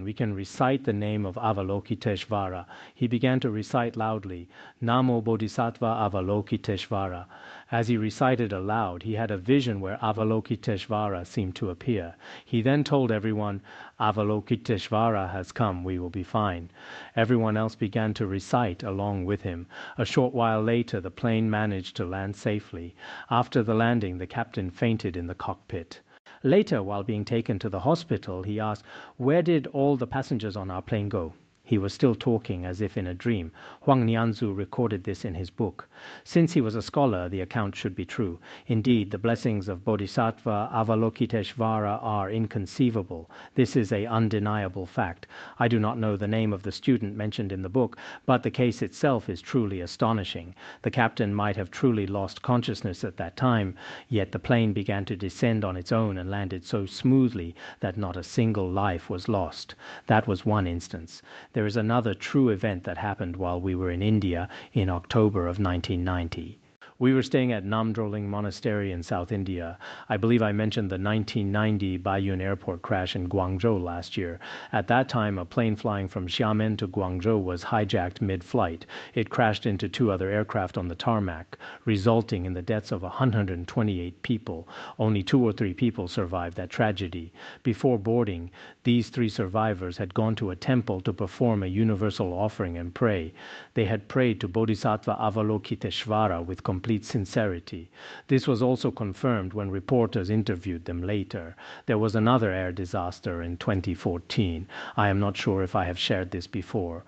we can recite the name of Avalokiteshvara. He began to recite loudly, Namo Bodhisattva Avalokiteshvara. As he recited aloud, he had a vision where Avalokiteshvara seemed to appear. He then told everyone, Avalokiteshvara has come, we will be fine. Everyone else began to recite along with him. A short while later, the plane managed to land safely. After the landing, the captain fainted in the cockpit. Later, while being taken to the hospital, he asked, "Where did all the passengers on our plane go?" He was still talking as if in a dream. Huang Nianzu recorded this in his book. Since he was a scholar, the account should be true. Indeed, the blessings of Bodhisattva Avalokiteshvara are inconceivable. This is an undeniable fact. I do not know the name of the student mentioned in the book, but the case itself is truly astonishing. The captain might have truly lost consciousness at that time, yet the plane began to descend on its own and landed so smoothly that not a single life was lost. That was one instance. There is another true event that happened while we were in India in October of 1990. We were staying at Namdroling Monastery in South India. I believe I mentioned the 1990 Baiyun airport crash in Guangzhou last year. At that time, a plane flying from Xiamen to Guangzhou was hijacked mid-flight. It crashed into 2 other aircraft on the tarmac, resulting in the deaths of 128 people. Only 2 or 3 people survived that tragedy. Before boarding, these 3 survivors had gone to a temple to perform a universal offering and pray. They had prayed to Bodhisattva Avalokiteshvara with complete sincerity. This was also confirmed when reporters interviewed them later. There was another air disaster in 2014. I am not sure if I have shared this before.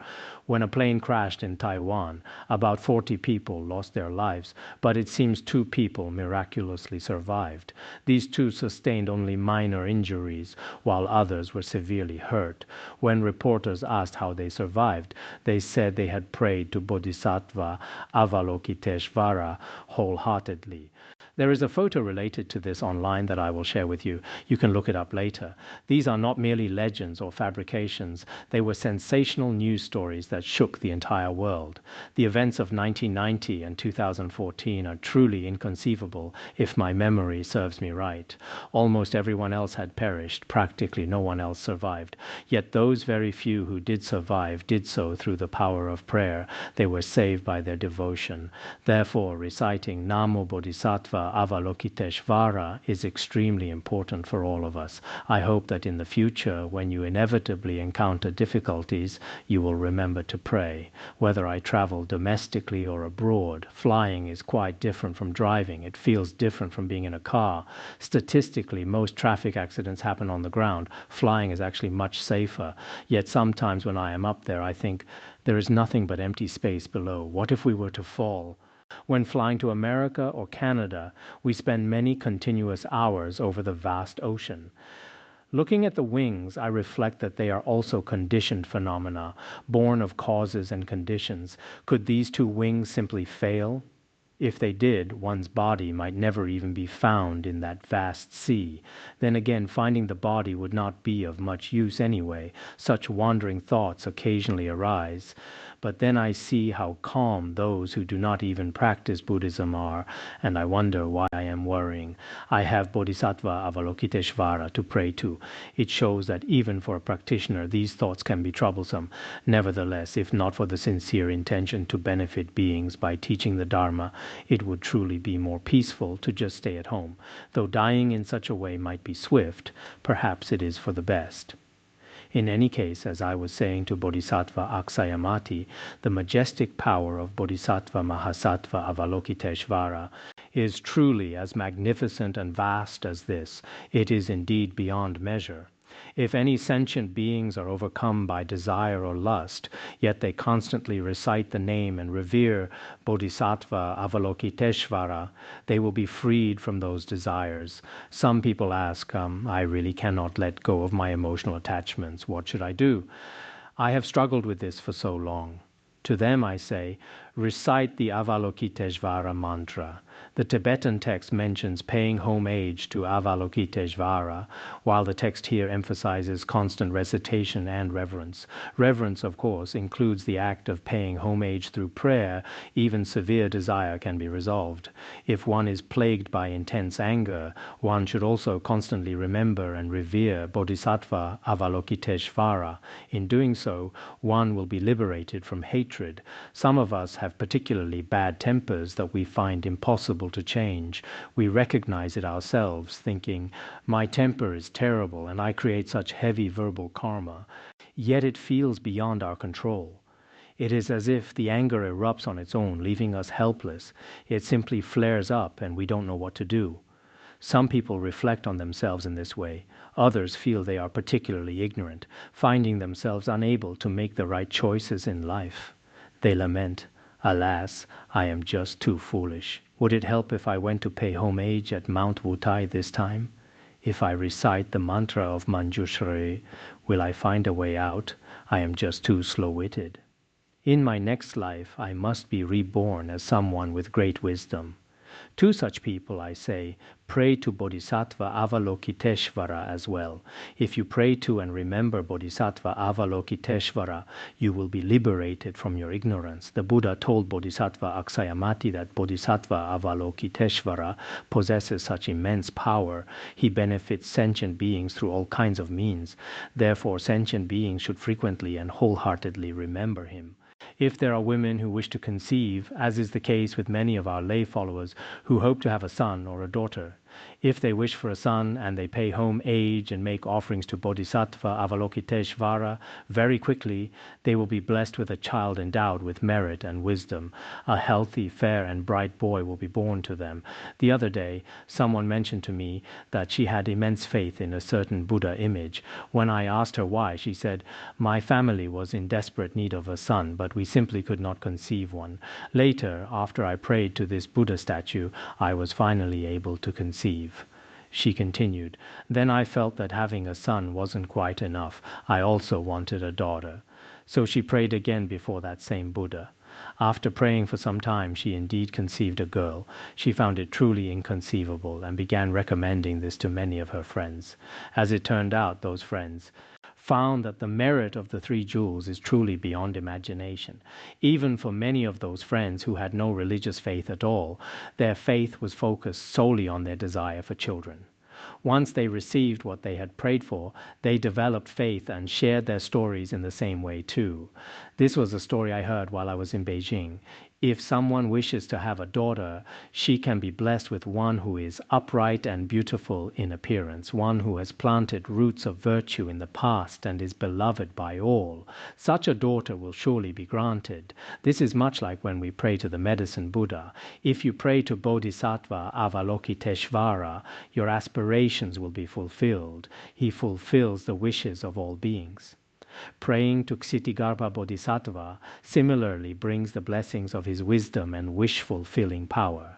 When a plane crashed in Taiwan, about 40 people lost their lives, but it seems 2 people miraculously survived. These 2 sustained only minor injuries, while others were severely hurt. When reporters asked how they survived, they said they had prayed to Bodhisattva Avalokiteshvara wholeheartedly. There is a photo related to this online that I will share with you. You can look it up later. These are not merely legends or fabrications. They were sensational news stories that shook the entire world. The events of 1990 and 2014 are truly inconceivable if my memory serves me right. Almost everyone else had perished. Practically no one else survived. Yet those very few who did survive did so through the power of prayer. They were saved by their devotion. Therefore, reciting Namo Bodhisattva Avalokiteshvara is extremely important for all of us. I hope that in the future, when you inevitably encounter difficulties, you will remember to pray. Whether I travel domestically or abroad, flying is quite different from driving. It feels different from being in a car. Statistically, most traffic accidents happen on the ground. Flying is actually much safer. Yet sometimes when I am up there, I think there is nothing but empty space below. What if we were to fall? When flying to America or Canada, we spend many continuous hours over the vast ocean. Looking at the wings, I reflect that they are also conditioned phenomena, born of causes and conditions. Could these 2 wings simply fail? If they did, one's body might never even be found in that vast sea. Then again, finding the body would not be of much use anyway. Such wandering thoughts occasionally arise. But then I see how calm those who do not even practice Buddhism are, and I wonder why I am worrying. I have Bodhisattva Avalokiteshvara to pray to. It shows that even for a practitioner, these thoughts can be troublesome. Nevertheless, if not for the sincere intention to benefit beings by teaching the Dharma, it would truly be more peaceful to just stay at home. Though dying in such a way might be swift, perhaps it is for the best. In any case, as I was saying to Bodhisattva Aksayamati, the majestic power of Bodhisattva Mahasattva Avalokiteshvara is truly as magnificent and vast as this. It is indeed beyond measure. If any sentient beings are overcome by desire or lust, yet they constantly recite the name and revere Bodhisattva Avalokiteshvara, they will be freed from those desires. Some people ask, I really cannot let go of my emotional attachments. What should I do? I have struggled with this for so long. To them I say, recite the Avalokiteshvara mantra. The Tibetan text mentions paying homage to Avalokiteshvara, while the text here emphasizes constant recitation and reverence. Reverence, of course, includes the act of paying homage through prayer. Even severe desire can be resolved. If one is plagued by intense anger, one should also constantly remember and revere Bodhisattva Avalokiteshvara. In doing so, one will be liberated from hatred. Some of us have particularly bad tempers that we find impossible to change. We recognize it ourselves, thinking, my temper is terrible and I create such heavy verbal karma. Yet it feels beyond our control. It is as if the anger erupts on its own, leaving us helpless. It simply flares up and we don't know what to do. Some people reflect on themselves in this way. Others feel they are particularly ignorant, finding themselves unable to make the right choices in life. They lament, "Alas, I am just too foolish. Would it help if I went to pay homage at Mount Wutai this time? If I recite the mantra of Manjushri, will I find a way out? I am just too slow-witted. In my next life, I must be reborn as someone with great wisdom." To such people, I say, pray to Bodhisattva Avalokiteshvara as well. If you pray to and remember Bodhisattva Avalokiteshvara, you will be liberated from your ignorance. The Buddha told Bodhisattva Aksayamati that Bodhisattva Avalokiteshvara possesses such immense power. He benefits sentient beings through all kinds of means. Therefore, sentient beings should frequently and wholeheartedly remember him. If there are women who wish to conceive, as is the case with many of our lay followers who hope to have a son or a daughter, if they wish for a son and they pay homage and make offerings to Bodhisattva Avalokiteshvara, very quickly they will be blessed with a child endowed with merit and wisdom. A healthy, fair, and bright boy will be born to them. The other day, someone mentioned to me that she had immense faith in a certain Buddha image. When I asked her why, she said, "My family was in desperate need of a son, but we simply could not conceive one. Later, after I prayed to this Buddha statue, I was finally able to conceive." She continued, "Then I felt that having a son wasn't quite enough. I also wanted a daughter." So she prayed again before that same Buddha. After praying for some time, she indeed conceived a girl. She found it truly inconceivable and began recommending this to many of her friends. As it turned out, those friends found that the merit of the three jewels is truly beyond imagination. Even for many of those friends who had no religious faith at all, their faith was focused solely on their desire for children. Once they received what they had prayed for, they developed faith and shared their stories in the same way too. This was a story I heard while I was in Beijing. If someone wishes to have a daughter, she can be blessed with one who is upright and beautiful in appearance, one who has planted roots of virtue in the past and is beloved by all. Such a daughter will surely be granted. This is much like when we pray to the medicine Buddha. If you pray to Bodhisattva Avalokiteshvara, your aspirations will be fulfilled. He fulfills the wishes of all beings. Praying to Ksitigarbha Bodhisattva similarly brings the blessings of his wisdom and wish-fulfilling power.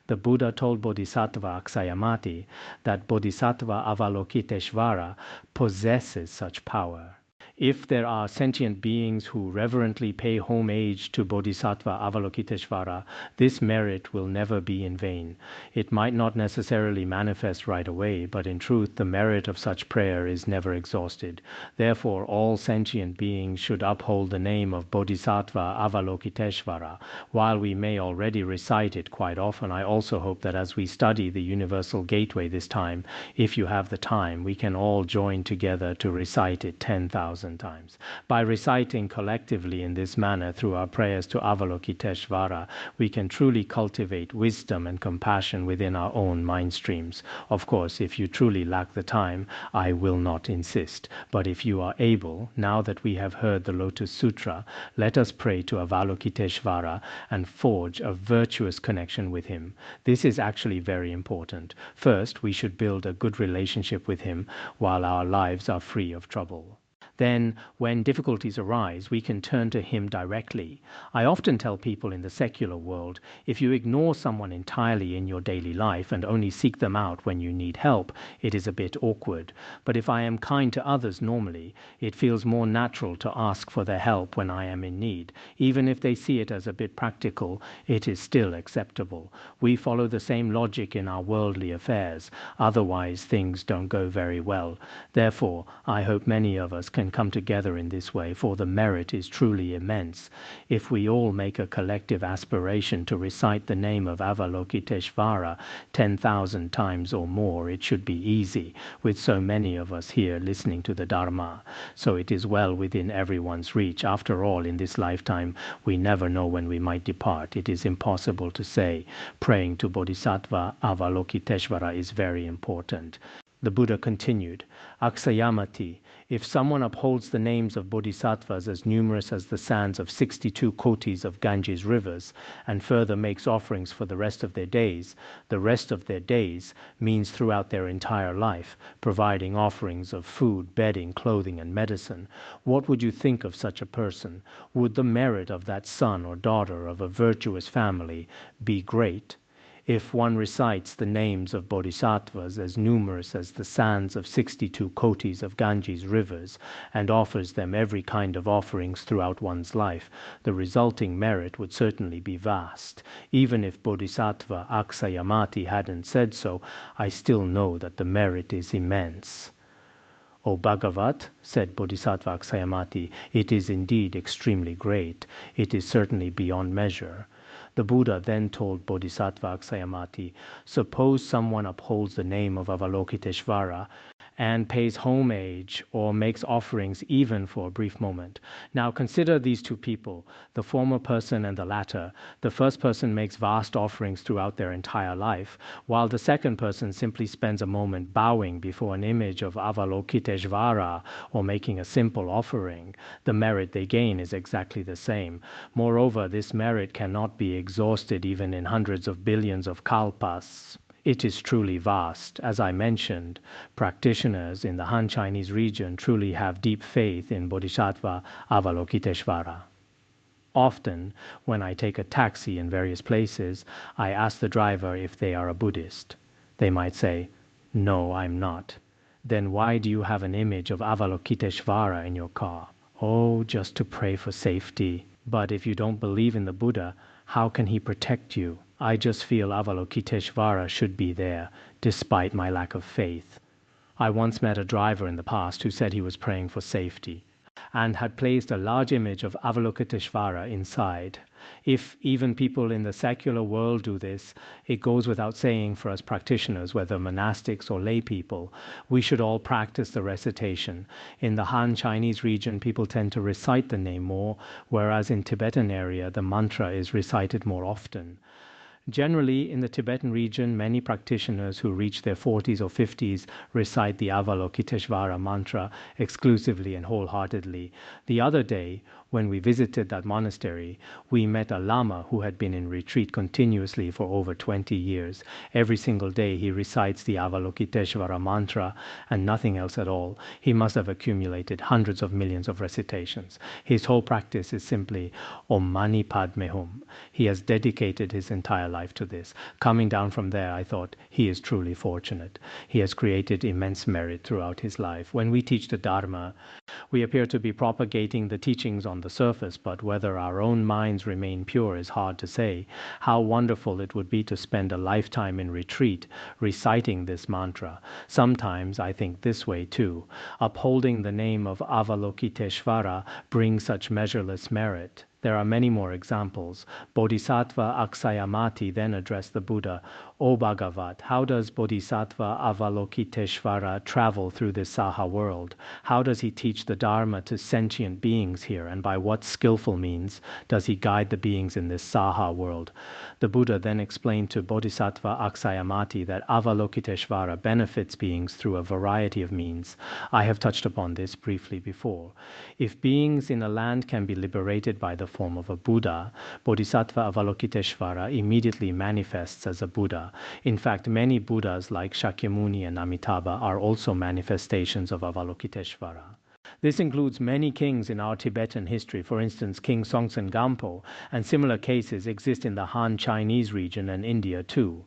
The Buddha told Bodhisattva Aksayamati that Bodhisattva Avalokiteshvara possesses such power. If there are sentient beings who reverently pay homage to Bodhisattva Avalokiteshvara, this merit will never be in vain. It might not necessarily manifest right away, but in truth the merit of such prayer is never exhausted. Therefore, all sentient beings should uphold the name of Bodhisattva Avalokiteshvara. While we may already recite it quite often, I also hope that as we study the Universal Gateway this time, if you have the time, we can all join together to recite it 10,000 times. By reciting collectively in this manner through our prayers to Avalokiteshvara, we can truly cultivate wisdom and compassion within our own mind streams. Of course, if you truly lack the time, I will not insist. But if you are able, now that we have heard the Lotus Sutra, let us pray to Avalokiteshvara and forge a virtuous connection with him. This is actually very important. First, we should build a good relationship with him while our lives are free of trouble. Then, when difficulties arise, we can turn to him directly. I often tell people in the secular world, if you ignore someone entirely in your daily life and only seek them out when you need help, it is a bit awkward. But if I am kind to others normally, it feels more natural to ask for their help when I am in need. Even if they see it as a bit practical, it is still acceptable. We follow the same logic in our worldly affairs. Otherwise, things don't go very well. Therefore, I hope many of us can come together in this way, for the merit is truly immense. If we all make a collective aspiration to recite the name of Avalokiteshvara 10,000 times or more, it should be easy, with so many of us here listening to the Dharma. So it is well within everyone's reach. After all, in this lifetime, we never know when we might depart. It is impossible to say. Praying to Bodhisattva Avalokiteshvara is very important. The Buddha continued, Aksayamati, if someone upholds the names of bodhisattvas as numerous as the sands of 62 kotis of Ganges rivers, and further makes offerings for the rest of their days means throughout their entire life, providing offerings of food, bedding, clothing, and medicine, what would you think of such a person? Would the merit of that son or daughter of a virtuous family be great? If one recites the names of bodhisattvas as numerous as the sands of 62 kotis of Ganges rivers and offers them every kind of offerings throughout one's life, the resulting merit would certainly be vast. Even if Bodhisattva Aksayamati hadn't said so, I still know that the merit is immense. O Bhagavat, said Bodhisattva Aksayamati, it is indeed extremely great. It is certainly beyond measure. The Buddha then told Bodhisattva Aksayamati, suppose someone upholds the name of Avalokiteshvara and pays homage or makes offerings even for a brief moment. Now consider these two people, the former person and the latter. The first person makes vast offerings throughout their entire life, while the second person simply spends a moment bowing before an image of Avalokiteshvara or making a simple offering. The merit they gain is exactly the same. Moreover, this merit cannot be exhausted even in hundreds of billions of kalpas. It is truly vast. As I mentioned, practitioners in the Han Chinese region truly have deep faith in Bodhisattva Avalokiteshvara. Often, when I take a taxi in various places, I ask the driver if they are a Buddhist. They might say, "No, I'm not." Then why do you have an image of Avalokiteshvara in your car? Oh, just to pray for safety. But if you don't believe in the Buddha, how can he protect you? I just feel Avalokiteshvara should be there, despite my lack of faith. I once met a driver in the past who said he was praying for safety and had placed a large image of Avalokiteshvara inside. If even people in the secular world do this, it goes without saying for us practitioners, whether monastics or lay people, we should all practice the recitation. In the Han Chinese region, people tend to recite the name more, whereas in Tibetan area, the mantra is recited more often. Generally, in the Tibetan region, many practitioners who reach their 40s or 50s recite the Avalokiteshvara mantra exclusively and wholeheartedly. The other day, when we visited that monastery, we met a Lama who had been in retreat continuously for over 20 years. Every single day he recites the Avalokiteshvara mantra and nothing else at all. He must have accumulated hundreds of millions of recitations. His whole practice is simply Om Mani Padme Hum. He has dedicated his entire life to this. Coming down from there, I thought, he is truly fortunate. He has created immense merit throughout his life. When we teach the Dharma, we appear to be propagating the teachings on the surface, but whether our own minds remain pure is hard to say. How wonderful it would be to spend a lifetime in retreat reciting this mantra. Sometimes I think this way too. Upholding the name of Avalokiteshvara brings such measureless merit. There are many more examples. Bodhisattva Aksayamati then addressed the Buddha, O Bhagavat, how does Bodhisattva Avalokiteshvara travel through this Saha world? How does he teach the Dharma to sentient beings here, and by what skillful means does he guide the beings in this Saha world? The Buddha then explained to Bodhisattva Aksayamati that Avalokiteshvara benefits beings through a variety of means. I have touched upon this briefly before. If beings in a land can be liberated by the form of a Buddha, Bodhisattva Avalokiteshvara immediately manifests as a Buddha. In fact, many Buddhas like Shakyamuni and Amitabha are also manifestations of Avalokiteshvara. This includes many kings in our Tibetan history, for instance King Songtsen Gampo, and similar cases exist in the Han Chinese region and India too.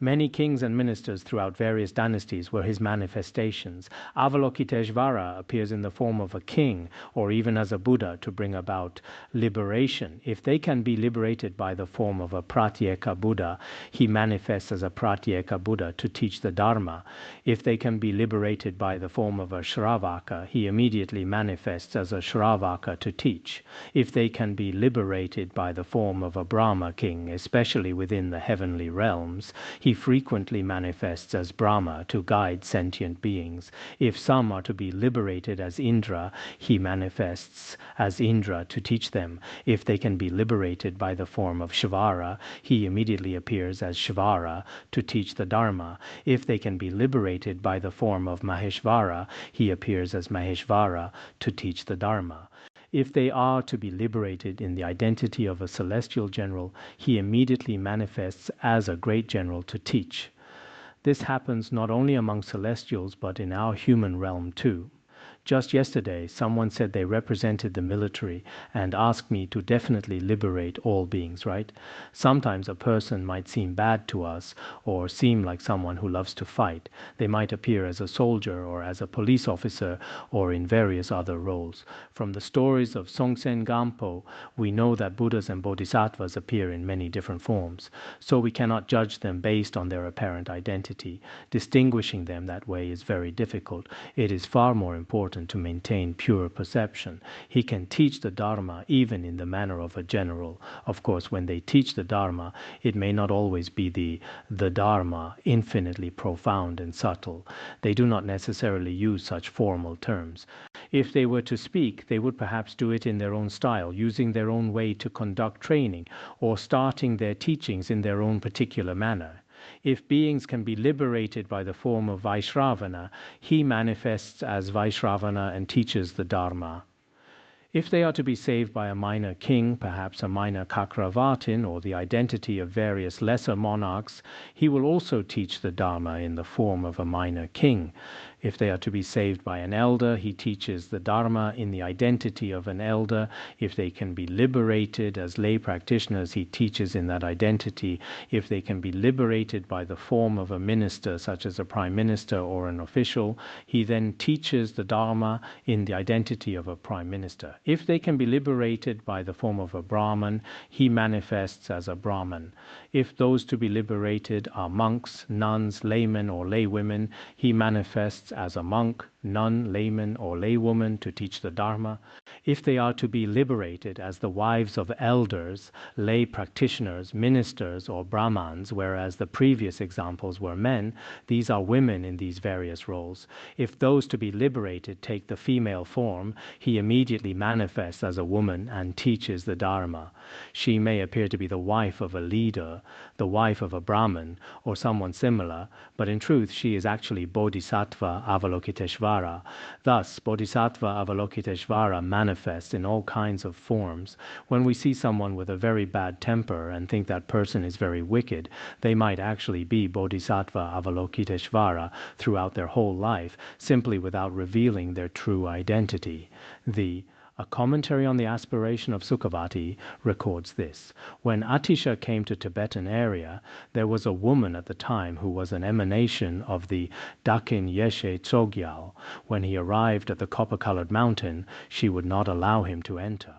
Many kings and ministers throughout various dynasties were his manifestations. Avalokiteshvara appears in the form of a king or even as a Buddha to bring about liberation. If they can be liberated by the form of a Pratyeka Buddha, he manifests as a Pratyeka Buddha to teach the Dharma. If they can be liberated by the form of a Shravaka, he immediately manifests as a Shravaka to teach. If they can be liberated by the form of a Brahma king, especially within the heavenly realms, he he frequently manifests as Brahma to guide sentient beings. If some are to be liberated as Indra, he manifests as Indra to teach them. If they can be liberated by the form of Shvara, he immediately appears as Shvara to teach the Dharma. If they can be liberated by the form of Maheshvara, he appears as Maheshvara to teach the Dharma. If they are to be liberated in the identity of a celestial general, he immediately manifests as a great general to teach. This happens not only among celestials, but in our human realm too. Just yesterday, someone said they represented the military and asked me to definitely liberate all beings, right? Sometimes a person might seem bad to us or seem like someone who loves to fight. They might appear as a soldier or as a police officer or in various other roles. From the stories of Songtsen Gampo, we know that Buddhas and Bodhisattvas appear in many different forms, so we cannot judge them based on their apparent identity. Distinguishing them that way is very difficult. It is far more important to maintain pure perception. He can teach the Dharma even in the manner of a general. Of course, when they teach the Dharma, it may not always be the Dharma, infinitely profound and subtle. They do not necessarily use such formal terms. If they were to speak, they would perhaps do it in their own style, using their own way to conduct training, or starting their teachings in their own particular manner. If beings can be liberated by the form of Vaishravana, he manifests as Vaishravana and teaches the Dharma. If they are to be saved by a minor king, perhaps a minor Chakravartin, or the identity of various lesser monarchs, he will also teach the Dharma in the form of a minor king. If they are to be saved by an elder, he teaches the Dharma in the identity of an elder. If they can be liberated as lay practitioners, he teaches in that identity. If they can be liberated by the form of a minister, such as a prime minister or an official, he then teaches the Dharma in the identity of a prime minister. If they can be liberated by the form of a Brahman, he manifests as a Brahman. If those to be liberated are monks, nuns, laymen, or laywomen, he manifests as a monk, nun, layman, or laywoman to teach the Dharma. If they are to be liberated as the wives of elders, lay practitioners, ministers, or Brahmans, whereas the previous examples were men, these are women in these various roles. If those to be liberated take the female form, he immediately manifests as a woman and teaches the Dharma. She may appear to be the wife of a leader, the wife of a Brahman, or someone similar, but in truth she is actually Bodhisattva Avalokiteshvara. Thus, Bodhisattva Avalokiteshvara manifests in all kinds of forms. When we see someone with a very bad temper and think that person is very wicked, they might actually be Bodhisattva Avalokiteshvara throughout their whole life, simply without revealing their true identity. A commentary on the aspiration of Sukhavati records this. When Atisha came to Tibetan area, there was a woman at the time who was an emanation of the Dakin Yeshe Tsogyal. When he arrived at the copper-colored mountain, she would not allow him to enter.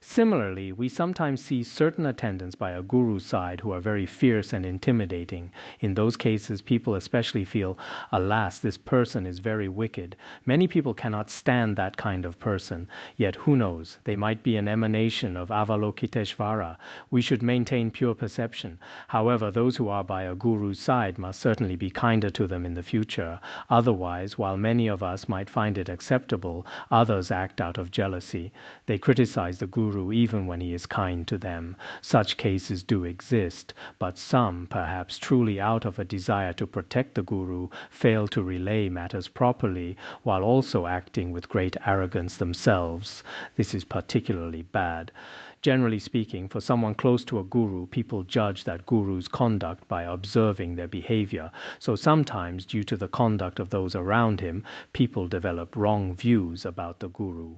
Similarly, we sometimes see certain attendants by a guru's side who are very fierce and intimidating. In those cases, people especially feel, alas, this person is very wicked. Many people cannot stand that kind of person. Yet who knows, they might be an emanation of Avalokiteshvara. We should maintain pure perception. However, those who are by a guru's side must certainly be kinder to them in the future. Otherwise, while many of us might find it acceptable, others act out of jealousy. They criticize the guru even when he is kind to them. Such cases do exist, but some, perhaps truly out of a desire to protect the guru, fail to relay matters properly, while also acting with great arrogance themselves. This is particularly bad. Generally speaking, for someone close to a guru, people judge that guru's conduct by observing their behavior. So sometimes, due to the conduct of those around him, people develop wrong views about the guru.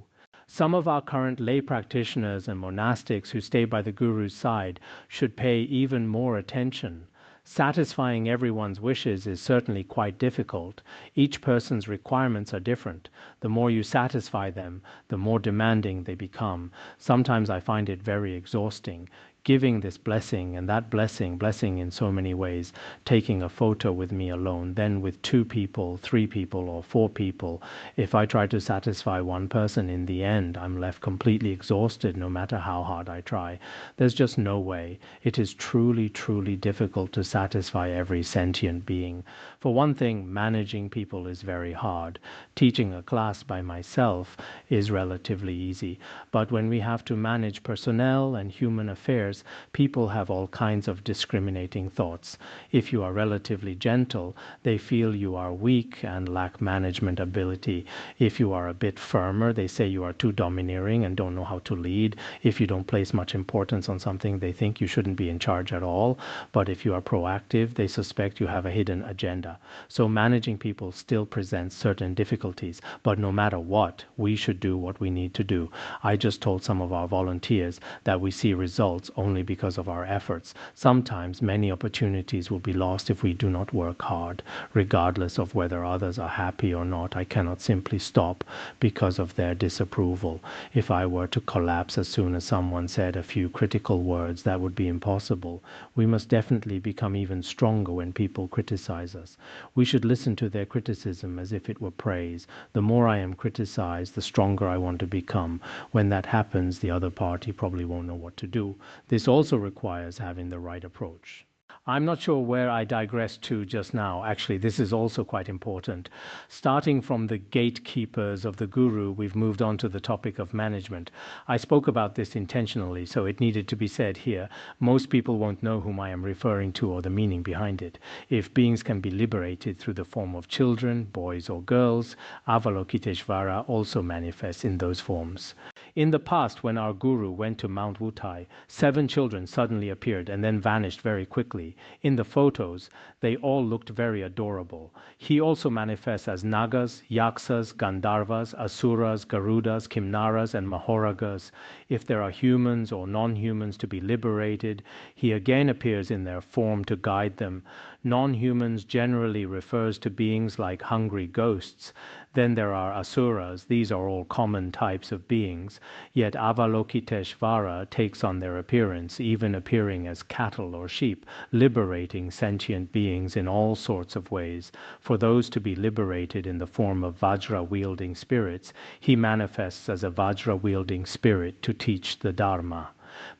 Some of our current lay practitioners and monastics who stay by the guru's side should pay even more attention. Satisfying everyone's wishes is certainly quite difficult. Each person's requirements are different. The more you satisfy them, the more demanding they become. Sometimes I find it very exhausting. giving this blessing and that blessing in so many ways, taking a photo with me alone, then with 2 people, 3 people, or 4 people. If I try to satisfy one person, in the end, I'm left completely exhausted no matter how hard I try. There's just no way. It is truly, truly difficult to satisfy every sentient being. For one thing, managing people is very hard. Teaching a class by myself is relatively easy. But when we have to manage personnel and human affairs, people have all kinds of discriminating thoughts. If you are relatively gentle, they feel you are weak and lack management ability. If you are a bit firmer, they say you are too domineering and don't know how to lead. If you don't place much importance on something, they think you shouldn't be in charge at all. But if you are proactive, they suspect you have a hidden agenda. So managing people still presents certain difficulties. But no matter what, we should do what we need to do. I just told some of our volunteers that we see results only because of our efforts. Sometimes many opportunities will be lost if we do not work hard. Regardless of whether others are happy or not, I cannot simply stop because of their disapproval. If I were to collapse as soon as someone said a few critical words, that would be impossible. We must definitely become even stronger when people criticize us. We should listen to their criticism as if it were praise. The more I am criticized, the stronger I want to become. When that happens, the other party probably won't know what to do. This also requires having the right approach. I'm not sure where I digressed to just now. Actually, this is also quite important. Starting from the gatekeepers of the guru, we've moved on to the topic of management. I spoke about this intentionally, so it needed to be said here. Most people won't know whom I am referring to or the meaning behind it. If beings can be liberated through the form of children, boys or girls, Avalokiteshvara also manifests in those forms. In the past, when our guru went to Mount Wutai, 7 children suddenly appeared and then vanished very quickly. In the photos, they all looked very adorable. He also manifests as Nagas, Yaksas, Gandharvas, Asuras, Garudas, Kimnaras, and Mahoragas. If there are humans or non-humans to be liberated, he again appears in their form to guide them. Non-humans generally refers to beings like hungry ghosts. Then there are Asuras. These are all common types of beings. Yet Avalokiteshvara takes on their appearance, even appearing as cattle or sheep, liberating sentient beings in all sorts of ways. For those to be liberated in the form of Vajra-wielding spirits, he manifests as a Vajra-wielding spirit to teach the Dharma.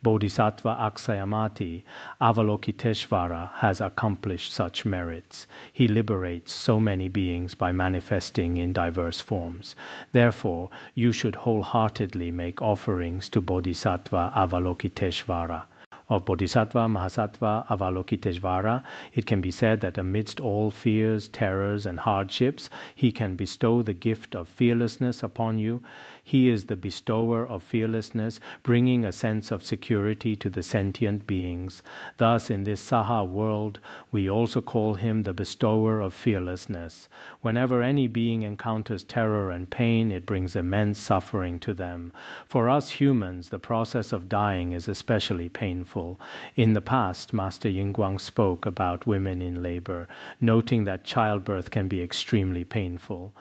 Bodhisattva Aksayamati, Avalokiteshvara, has accomplished such merits. He liberates so many beings by manifesting in diverse forms. Therefore, you should wholeheartedly make offerings to Bodhisattva Avalokiteshvara. Of Bodhisattva Mahasattva Avalokiteshvara, it can be said that amidst all fears, terrors, and hardships, he can bestow the gift of fearlessness upon you. He is the bestower of fearlessness, bringing a sense of security to the sentient beings. Thus, in this Saha world, we also call him the bestower of fearlessness. Whenever any being encounters terror and pain, it brings immense suffering to them. For us humans, the process of dying is especially painful. In the past, Master Yingguang spoke about women in labor, noting that childbirth can be extremely painful.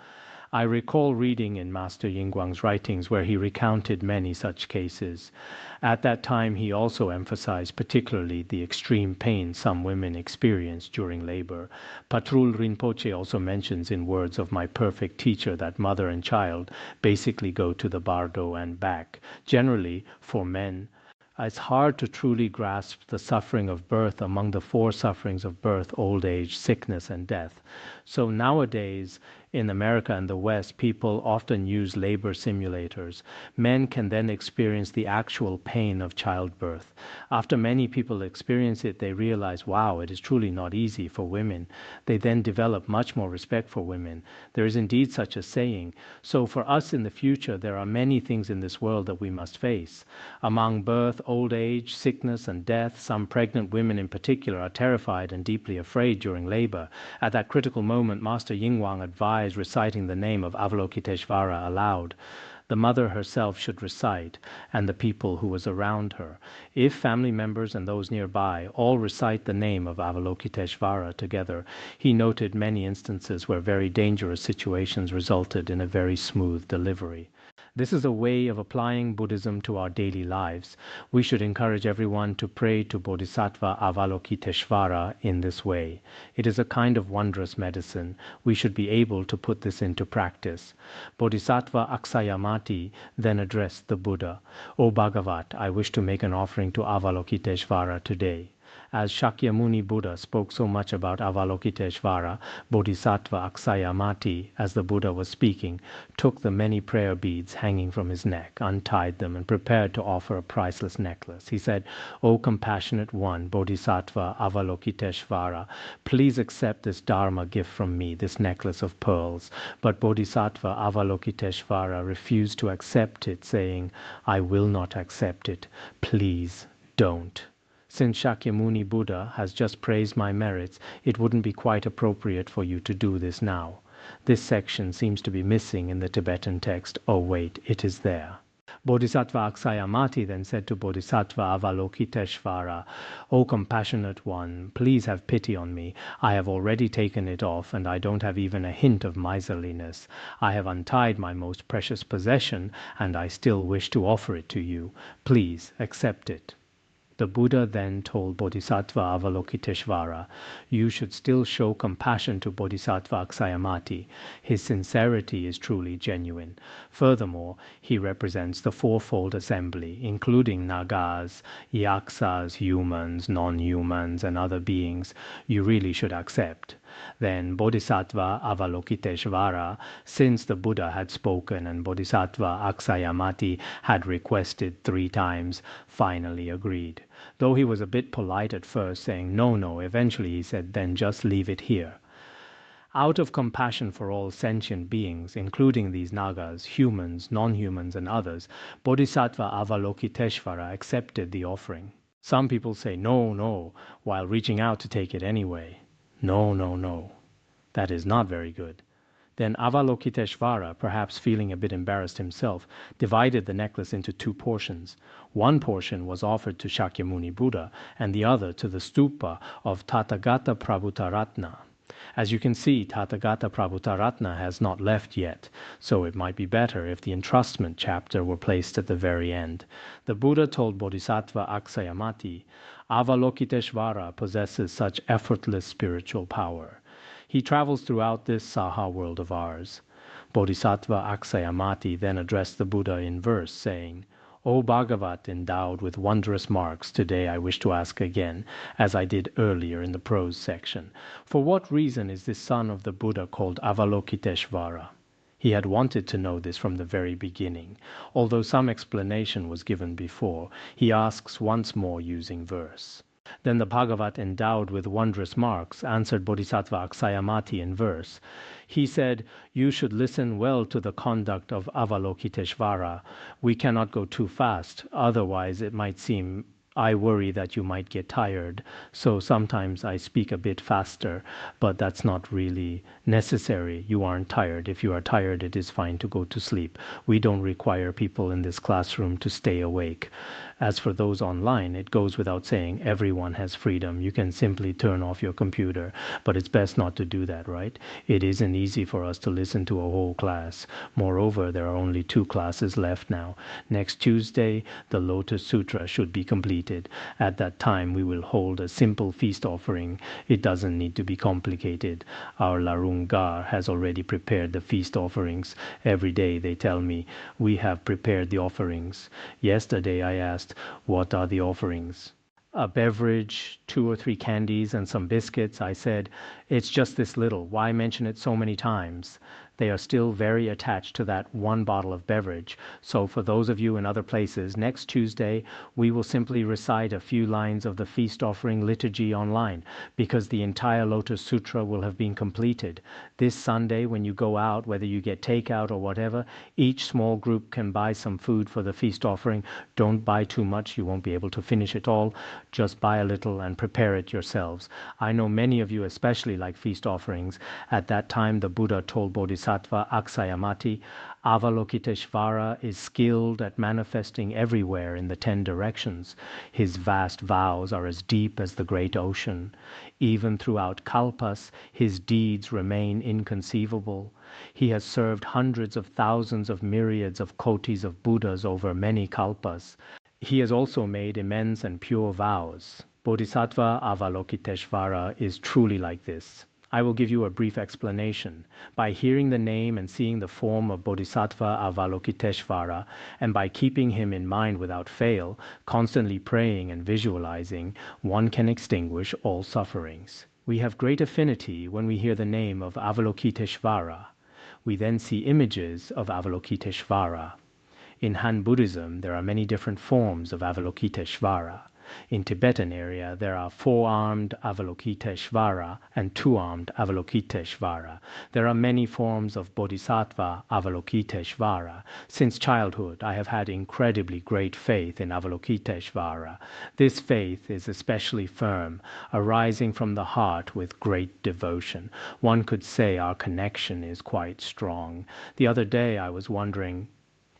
I recall reading in Master Yingguang's writings where he recounted many such cases. At that time, he also emphasized particularly the extreme pain some women experience during labor. Patrul Rinpoche also mentions in words of my perfect teacher that mother and child basically go to the bardo and back. Generally, for men, it's hard to truly grasp the suffering of birth among the 4 sufferings of birth, old age, sickness, and death. So nowadays, in America and the West, people often use labor simulators. Men can then experience the actual pain of childbirth. After many people experience it, they realize, wow, it is truly not easy for women. They then develop much more respect for women. There is indeed such a saying. So for us in the future, there are many things in this world that we must face. Among birth, old age, sickness, and death, some pregnant women in particular are terrified and deeply afraid during labor. At that critical moment, Master Yingguang advised reciting the name of Avalokiteshvara aloud. The mother herself should recite, and the people who was around her. If family members and those nearby all recite the name of Avalokiteshvara together, he noted many instances where very dangerous situations resulted in a very smooth delivery. This is a way of applying Buddhism to our daily lives. We should encourage everyone to pray to Bodhisattva Avalokiteshvara in this way. It is a kind of wondrous medicine. We should be able to put this into practice. Bodhisattva Aksayamati then addressed the Buddha. O Bhagavat, I wish to make an offering to Avalokiteshvara today. As Shakyamuni Buddha spoke so much about Avalokiteshvara, Bodhisattva Aksayamati, as the Buddha was speaking, took the many prayer beads hanging from his neck, untied them, and prepared to offer a priceless necklace. He said, O compassionate one, Bodhisattva Avalokiteshvara, please accept this Dharma gift from me, this necklace of pearls. But Bodhisattva Avalokiteshvara refused to accept it, saying, I will not accept it. Please don't. Since Shakyamuni Buddha has just praised my merits, it wouldn't be quite appropriate for you to do this now. This section seems to be missing in the Tibetan text. Oh wait, it is there. Bodhisattva Aksayamati then said to Bodhisattva Avalokiteshvara, O compassionate one, please have pity on me. I have already taken it off, and I don't have even a hint of miserliness. I have untied my most precious possession, and I still wish to offer it to you. Please accept it. The Buddha then told Bodhisattva Avalokiteshvara, you should still show compassion to Bodhisattva Aksayamati. His sincerity is truly genuine. Furthermore, he represents the fourfold assembly, including Nagas, Yaksas, humans, non-humans, and other beings you really should accept. Then Bodhisattva Avalokiteshvara, since the Buddha had spoken and Bodhisattva Aksayamati had requested 3 times, finally agreed. Though he was a bit polite at first, saying, no, eventually he said, then just leave it here. Out of compassion for all sentient beings, including these Nagas, humans, non-humans, and others, Bodhisattva Avalokiteshvara accepted the offering. Some people say no, while reaching out to take it anyway. No. That is not very good. Then Avalokiteshvara, perhaps feeling a bit embarrassed himself, divided the necklace into 2 portions. One portion was offered to Shakyamuni Buddha, and the other to the stupa of Tathagata Prabhutaratna. As you can see, Tathagata Prabhutaratna has not left yet, so it might be better if the entrustment chapter were placed at the very end. The Buddha told Bodhisattva Aksayamati, Avalokiteshvara possesses such effortless spiritual power. He travels throughout this Saha world of ours. Bodhisattva Aksayamati then addressed the Buddha in verse, saying, O Bhagavat endowed with wondrous marks, today I wish to ask again, as I did earlier in the prose section, for what reason is this son of the Buddha called Avalokiteshvara? He had wanted to know this from the very beginning. Although some explanation was given before, he asks once more using verse. Then the Bhagavat endowed with wondrous marks answered Bodhisattva Aksayamati in verse. He said, you should listen well to the conduct of Avalokiteshvara. We cannot go too fast, otherwise it might seem I worry that you might get tired, so sometimes I speak a bit faster, but that's not really necessary. You aren't tired. If you are tired, it is fine to go to sleep. We don't require people in this classroom to stay awake. As for those online, it goes without saying everyone has freedom. You can simply turn off your computer, but it's best not to do that, right? It isn't easy for us to listen to a whole class. Moreover, there are only 2 classes left now. Next Tuesday, the Lotus Sutra should be completed. At that time, we will hold a simple feast offering. It doesn't need to be complicated. Our Larung Gar has already prepared the feast offerings. Every day they tell me, we have prepared the offerings. Yesterday I asked, what are the offerings? A beverage, 2 or 3 candies, and some biscuits. I said, it's just this little. Why mention it so many times? They are still very attached to that 1 bottle of beverage. So for those of you in other places, next Tuesday we will simply recite a few lines of the feast offering liturgy online, because the entire Lotus Sutra will have been completed. This Sunday, when you go out, whether you get takeout or whatever, each small group can buy some food for the feast offering. Don't buy too much, you won't be able to finish it all. Just buy a little and prepare it yourselves. I know many of you especially like feast offerings. At that time the Buddha told Bodhisattva Bodhisattva Aksayamati, Avalokiteshvara is skilled at manifesting everywhere in the 10 directions. His vast vows are as deep as the great ocean. Even throughout kalpas, his deeds remain inconceivable. He has served hundreds of thousands of myriads of kotis of Buddhas over many kalpas. He has also made immense and pure vows. Bodhisattva Avalokiteshvara is truly like this. I will give you a brief explanation. By hearing the name and seeing the form of Bodhisattva Avalokiteshvara, and by keeping him in mind without fail, constantly praying and visualizing, one can extinguish all sufferings. We have great affinity when we hear the name of Avalokiteshvara. We then see images of Avalokiteshvara. In Han Buddhism, there are many different forms of Avalokiteshvara. In Tibetan area, there are 4-armed Avalokiteshvara and 2-armed Avalokiteshvara. There are many forms of Bodhisattva Avalokiteshvara. Since childhood, I have had incredibly great faith in Avalokiteshvara. This faith is especially firm, arising from the heart with great devotion. One could say our connection is quite strong. The other day I was wondering,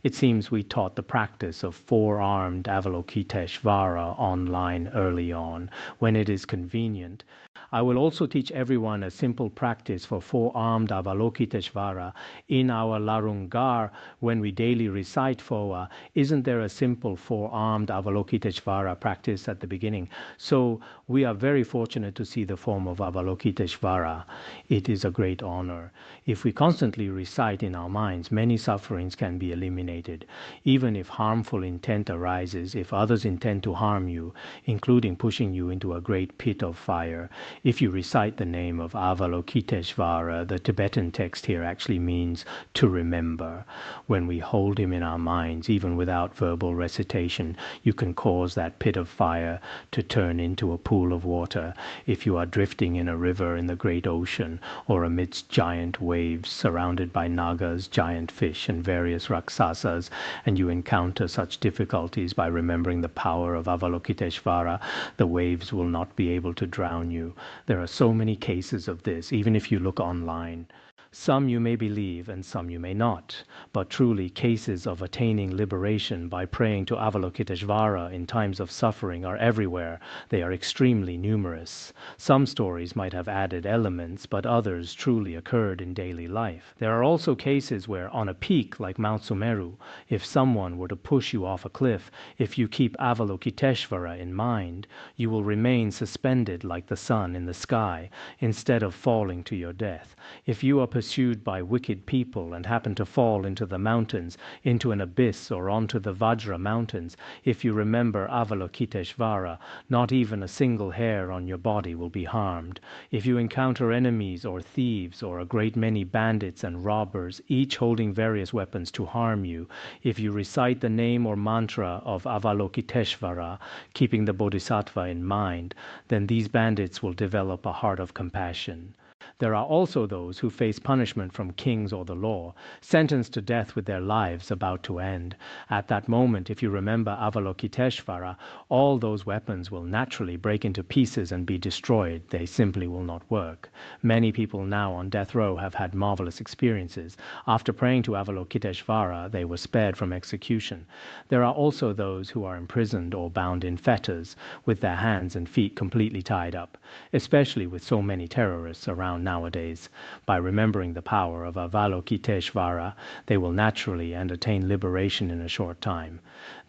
it seems we taught the practice of 4-armed Avalokiteshvara online early on, when it is convenient. I will also teach everyone a simple practice for 4-armed Avalokiteshvara in our Larung Gar when we daily recite Phowa. Isn't there a simple 4-armed Avalokiteshvara practice at the beginning? So we are very fortunate to see the form of Avalokiteshvara. It is a great honor. If we constantly recite in our minds, many sufferings can be eliminated. Even if harmful intent arises, if others intend to harm you, including pushing you into a great pit of fire, if you recite the name of Avalokiteshvara, the Tibetan text here actually means to remember. When we hold him in our minds, even without verbal recitation, you can cause that pit of fire to turn into a pool of water. If you are drifting in a river in the great ocean, or amidst giant waves surrounded by nagas, giant fish, and various rakshasas, and you encounter such difficulties, by remembering the power of Avalokiteshvara, the waves will not be able to drown you. There are so many cases of this, even if you look online. Some you may believe and some you may not, but truly cases of attaining liberation by praying to Avalokiteshvara in times of suffering are everywhere. They are extremely numerous. Some stories might have added elements, but others truly occurred in daily life. There are also cases where, on a peak like Mount Sumeru, if someone were to push you off a cliff, if you keep Avalokiteshvara in mind, you will remain suspended like the sun in the sky, instead of falling to your death. If you are pursued by wicked people and happen to fall into the mountains, into an abyss, or onto the Vajra mountains, if you remember Avalokiteshvara, not even a single hair on your body will be harmed. If you encounter enemies or thieves or a great many bandits and robbers, each holding various weapons to harm you, if you recite the name or mantra of Avalokiteshvara, keeping the Bodhisattva in mind, then these bandits will develop a heart of compassion. There are also those who face punishment from kings or the law, sentenced to death with their lives about to end. At that moment, if you remember Avalokiteshvara, all those weapons will naturally break into pieces and be destroyed. They simply will not work. Many people now on death row have had marvelous experiences. After praying to Avalokiteshvara, they were spared from execution. There are also those who are imprisoned or bound in fetters, with their hands and feet completely tied up, especially with so many terrorists around nowadays. By remembering the power of Avalokiteshvara, they will naturally attain liberation in a short time.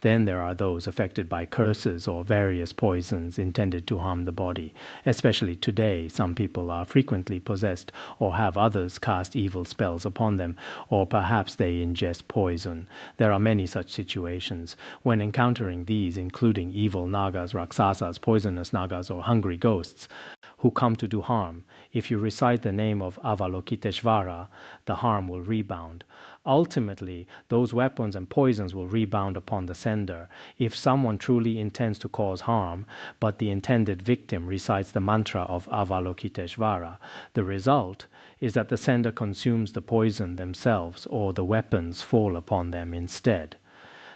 Then there are those affected by curses or various poisons intended to harm the body. Especially today, some people are frequently possessed or have others cast evil spells upon them, or perhaps they ingest poison. There are many such situations. When encountering these, including evil nagas, rakshasas, poisonous nagas, or hungry ghosts who come to do harm, if you recite the name of Avalokiteshvara, the harm will rebound. Ultimately, those weapons and poisons will rebound upon the sender. If someone truly intends to cause harm, but the intended victim recites the mantra of Avalokiteshvara, the result is that the sender consumes the poison themselves, or the weapons fall upon them instead.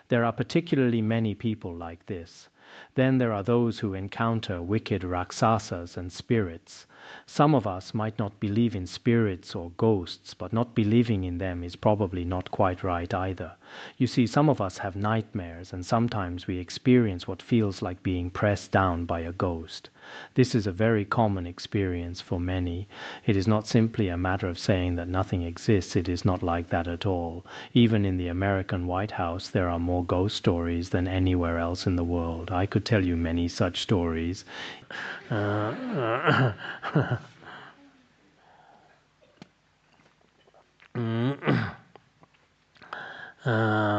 There are particularly many people like this. Then there are those who encounter wicked rakshasas and spirits. Some of us might not believe in spirits or ghosts, but not believing in them is probably not quite right either. You see, some of us have nightmares, and sometimes we experience what feels like being pressed down by a ghost. This is a very common experience for many. It is not simply a matter of saying that nothing exists. It is not like that at all. Even in the American White House, there are more ghost stories than anywhere else in the world. I could tell you many such stories.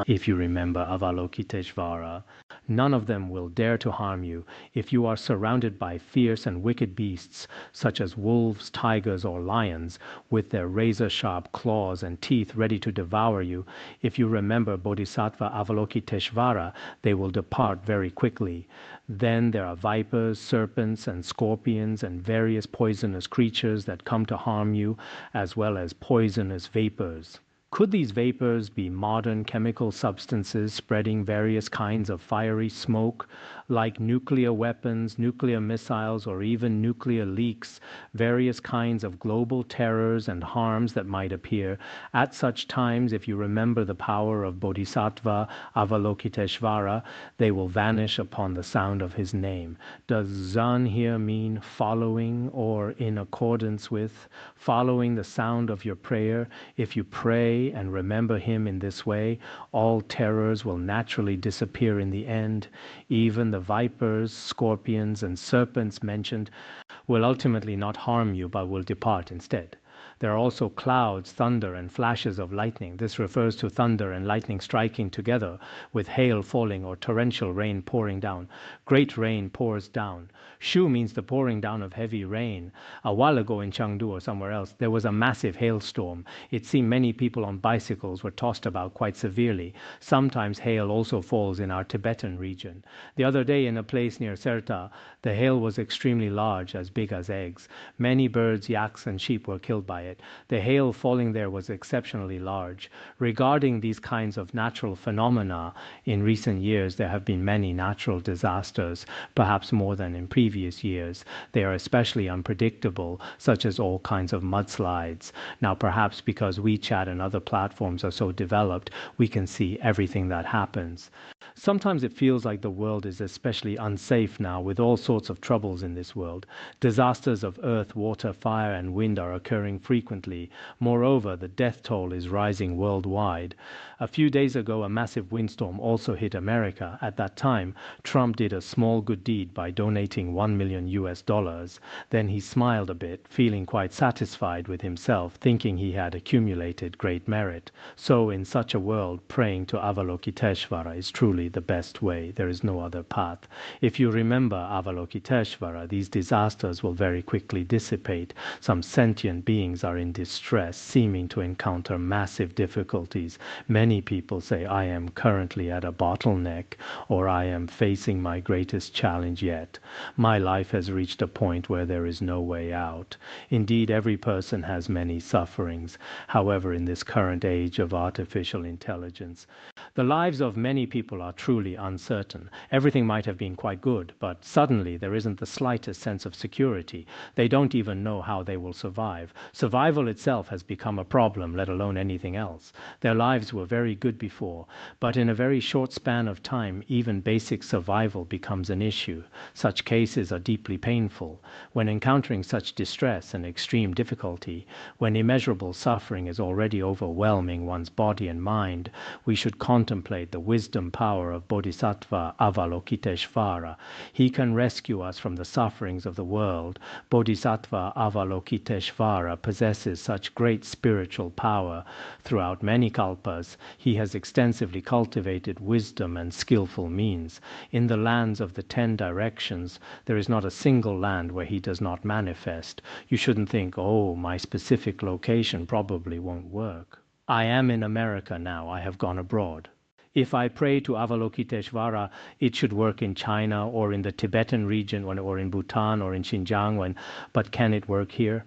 If you remember Avalokiteshvara, none of them will dare to harm you if you are surrounded by fierce and wicked beasts such as wolves, tigers, or lions with their razor-sharp claws and teeth ready to devour you. If you remember Bodhisattva Avalokiteshvara, they will depart very quickly. Then there are vipers, serpents, and scorpions, and various poisonous creatures that come to harm you, as well as poisonous vapors. Could these vapors be modern chemical substances spreading various kinds of fiery smoke, like nuclear weapons, nuclear missiles, or even nuclear leaks, various kinds of global terrors and harms that might appear? At such times, if you remember the power of Bodhisattva Avalokiteshvara, they will vanish upon the sound of his name. Does zan here mean following or in accordance with? Following the sound of your prayer? If you pray and remember him in this way, all terrors will naturally disappear in the end. Even the vipers, scorpions, and serpents mentioned will ultimately not harm you but will depart instead. There are also clouds, thunder, and flashes of lightning. This refers to thunder and lightning striking together with hail falling or torrential rain pouring down. Great rain pours down. Shu means the pouring down of heavy rain. A while ago in Chengdu or somewhere else, there was a massive hailstorm. It seemed many people on bicycles were tossed about quite severely. Sometimes hail also falls in our Tibetan region. The other day in a place near Serta, the hail was extremely large, as big as eggs. Many birds, yaks, and sheep were killed by it. The hail falling there was exceptionally large. Regarding these kinds of natural phenomena, in recent years there have been many natural disasters, perhaps more than in previous years. They are especially unpredictable, such as all kinds of mudslides. Now perhaps because WeChat and other platforms are so developed, we can see everything that happens. Sometimes it feels like the world is especially unsafe now, with all sorts of troubles in this world. Disasters of earth, water, fire, and wind are occurring frequently. Moreover, the death toll is rising worldwide. A few days ago, a massive windstorm also hit America. At that time, Trump did a small good deed by donating $1 million US. Then he smiled a bit, feeling quite satisfied with himself, thinking he had accumulated great merit. So in such a world, praying to Avalokiteshvara is truly the best way. There is no other path. If you remember Avalokiteshvara, these disasters will very quickly dissipate. Some sentient beings are in distress, seeming to encounter massive difficulties. Many people say, I am currently at a bottleneck, or I am facing my greatest challenge yet. My life has reached a point where there is no way out. Indeed, every person has many sufferings. However, in this current age of artificial intelligence, the lives of many people are truly uncertain. Everything might have been quite good, but suddenly there isn't the slightest sense of security. They don't even know how they will survive. Survival itself has become a problem, let alone anything else. Their lives were very good before, but in a very short span of time, even basic survival becomes an issue. Such cases are deeply painful. When encountering such distress and extreme difficulty, when immeasurable suffering is already overwhelming one's body and mind, we should contemplate the wisdom power of Bodhisattva Avalokiteshvara. He can rescue us from the sufferings of the world. Bodhisattva Avalokiteshvara possesses such great spiritual power. Throughout many kalpas, he has extensively cultivated wisdom and skillful means. In the lands of the 10 directions, there is not a single land where he does not manifest. You shouldn't think, oh, my specific location probably won't work. I am in America now. I have gone abroad. If I pray to Avalokiteshvara, it should work in China or in the Tibetan region or in Bhutan or in Xinjiang, but can it work here?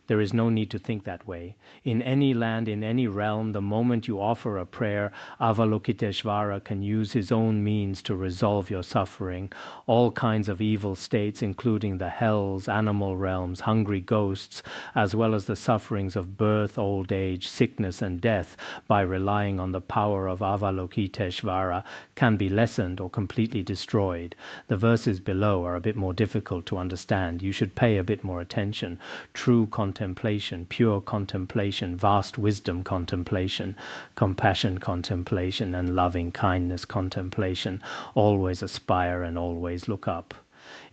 There is no need to think that way. In any land, in any realm, the moment you offer a prayer, Avalokiteshvara can use his own means to resolve your suffering. All kinds of evil states, including the hells, animal realms, hungry ghosts, as well as the sufferings of birth, old age, sickness, and death, by relying on the power of Avalokiteshvara, can be lessened or completely destroyed. The verses below are a bit more difficult to understand. You should pay a bit more attention. True contemplation, pure contemplation, vast wisdom contemplation, compassion contemplation, and loving kindness contemplation. Always aspire and always look up.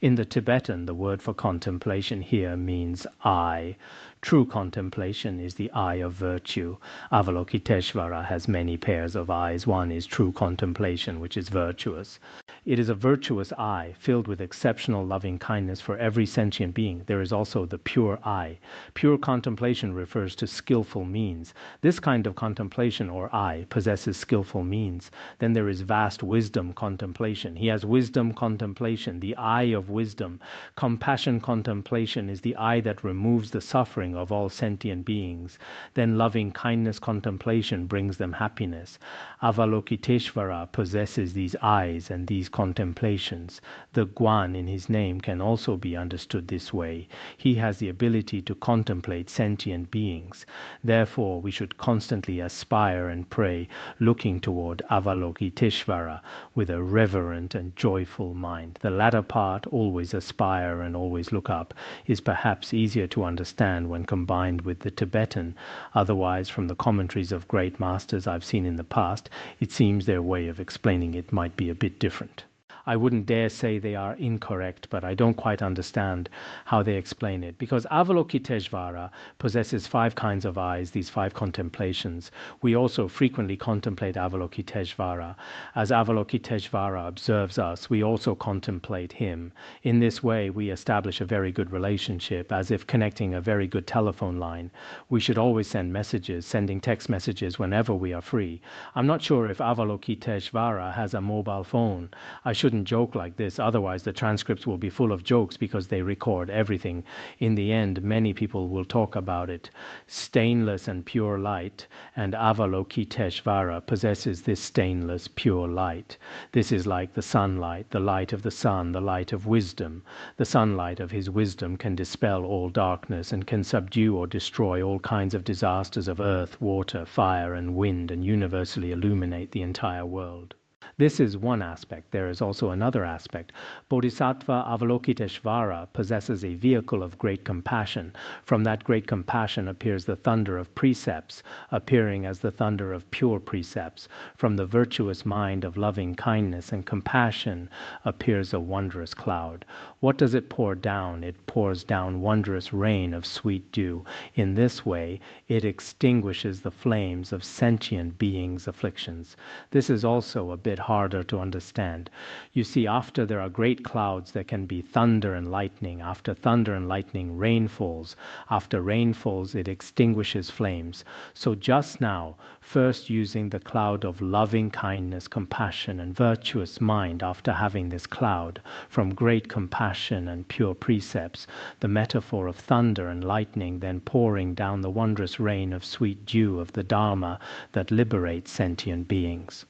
In the Tibetan, the word for contemplation here means eye. True contemplation is the eye of virtue. Avalokiteshvara has many pairs of eyes. One is true contemplation, which is virtuous. It is a virtuous eye filled with exceptional loving kindness for every sentient being. There is also the pure eye. Pure contemplation refers to skillful means. This kind of contemplation or eye possesses skillful means. Then there is vast wisdom contemplation. He has wisdom contemplation, the eye of wisdom. Compassion contemplation is the eye that removes the suffering of all sentient beings. Then loving kindness contemplation brings them happiness. Avalokiteshvara possesses these eyes and these contemplations. The Guan in his name can also be understood this way. He has the ability to contemplate sentient beings. Therefore, we should constantly aspire and pray, looking toward Avalokiteshvara with a reverent and joyful mind. The latter part, always aspire and always look up, is perhaps easier to understand when combined with the Tibetan. Otherwise, from the commentaries of great masters I've seen in the past, it seems their way of explaining it might be a bit different. I wouldn't dare say they are incorrect, but I don't quite understand how they explain it. Because Avalokiteshvara possesses 5 kinds of eyes, these 5 contemplations. We also frequently contemplate Avalokiteshvara. As Avalokiteshvara observes us, we also contemplate him. In this way, we establish a very good relationship, as if connecting a very good telephone line. We should always send messages, sending text messages whenever we are free. I'm not sure if Avalokiteshvara has a mobile phone. I shouldn't joke like this, otherwise the transcripts will be full of jokes because they record everything. In the end, many people will talk about it. Stainless and pure light, and Avalokiteshvara possesses this stainless, pure light. This is like the sunlight, the light of the sun, the light of wisdom. The sunlight of his wisdom can dispel all darkness and can subdue or destroy all kinds of disasters of earth, water, fire, and wind, and universally illuminate the entire world. This is one aspect. There is also another aspect. Bodhisattva Avalokiteshvara possesses a vehicle of great compassion. From that great compassion appears the thunder of precepts, appearing as the thunder of pure precepts. From the virtuous mind of loving kindness and compassion appears a wondrous cloud. What does it pour down? It pours down wondrous rain of sweet dew. In this way, it extinguishes the flames of sentient beings' afflictions. This is also a bit harder to understand. You see, after there are great clouds, there can be thunder and lightning. After thunder and lightning, rain falls. After rain falls, it extinguishes flames. So just now, first using the cloud of loving kindness, compassion, and virtuous mind, after having this cloud from great compassion and pure precepts, the metaphor of thunder and lightning, then pouring down the wondrous rain of sweet dew of the Dharma that liberates sentient beings.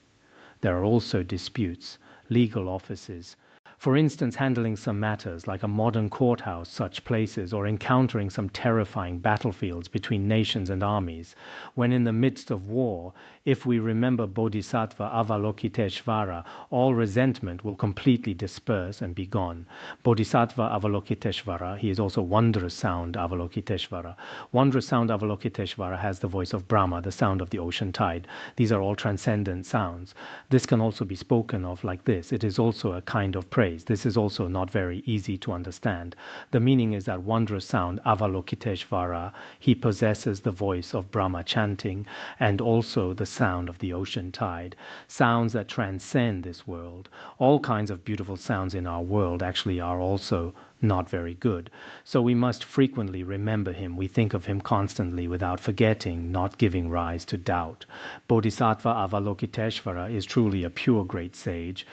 There are also disputes, legal offices. For instance, handling some matters like a modern courthouse, such places, or encountering some terrifying battlefields between nations and armies. When in the midst of war, if we remember Bodhisattva Avalokiteshvara, all resentment will completely disperse and be gone. Bodhisattva Avalokiteshvara, he is also wondrous sound Avalokiteshvara. Wondrous sound Avalokiteshvara has the voice of Brahma, the sound of the ocean tide. These are all transcendent sounds. This can also be spoken of like this. It is also a kind of praise. This is also not very easy to understand. The meaning is that wondrous sound Avalokiteshvara, he possesses the voice of Brahma chanting and also the sound of the ocean tide, sounds that transcend this world. All kinds of beautiful sounds in our world actually are also not very good. So we must frequently remember him. We think of him constantly without forgetting, not giving rise to doubt. Bodhisattva Avalokiteshvara is truly a pure great sage.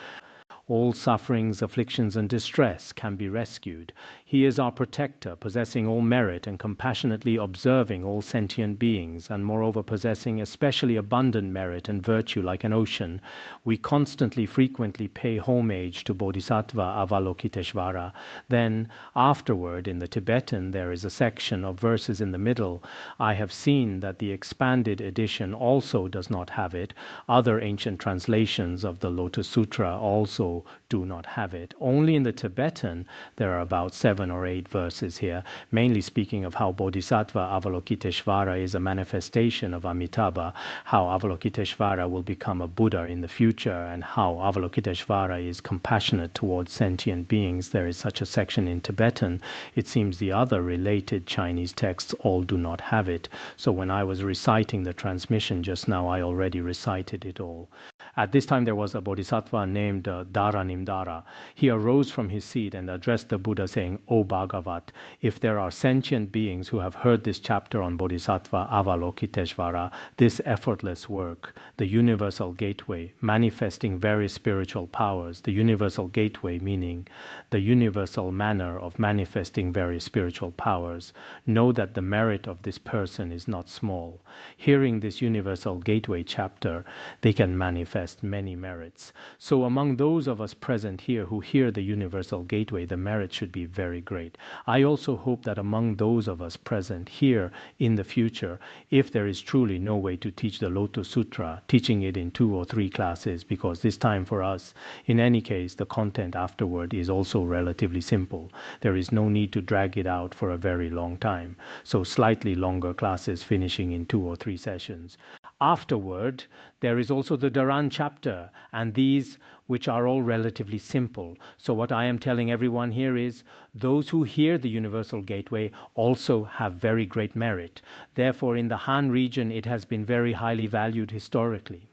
All sufferings, afflictions, and distress can be rescued. He is our protector, possessing all merit and compassionately observing all sentient beings, and moreover possessing especially abundant merit and virtue like an ocean. We constantly, frequently pay homage to Bodhisattva Avalokiteshvara. Then, afterward, in the Tibetan, there is a section of verses in the middle. I have seen that the expanded edition also does not have it. Other ancient translations of the Lotus Sutra also do not have it. Only in the Tibetan, there are about 7 or 8 verses here, mainly speaking of how Bodhisattva Avalokiteshvara is a manifestation of Amitabha, how Avalokiteshvara will become a Buddha in the future, and how Avalokiteshvara is compassionate towards sentient beings. There is such a section in Tibetan. It seems the other related Chinese texts all do not have it. So when I was reciting the transmission just now, I already recited it all. At this time there was a bodhisattva named Dharanimdara. He arose from his seat and addressed the Buddha saying, O Bhagavat, if there are sentient beings who have heard this chapter on Bodhisattva Avalokiteshvara, this effortless work, the universal gateway, manifesting various spiritual powers, the universal gateway meaning the universal manner of manifesting various spiritual powers, know that the merit of this person is not small. Hearing this universal gateway chapter, they can manifest many merits. So among those of us present here who hear the universal gateway, the merit should be very great. I also hope that among those of us present here in the future, if there is truly no way to teach the Lotus Sutra, teaching it in 2 or 3 classes, because this time for us, in any case, the content afterward is also relatively simple. There is no need to drag it out for a very long time. So slightly longer classes finishing in 2 or 3 sessions. Afterward, there is also the Dharan chapter, and these which are all relatively simple. So what I am telling everyone here is, those who hear the Universal Gateway also have very great merit. Therefore, in the Han region, it has been very highly valued historically.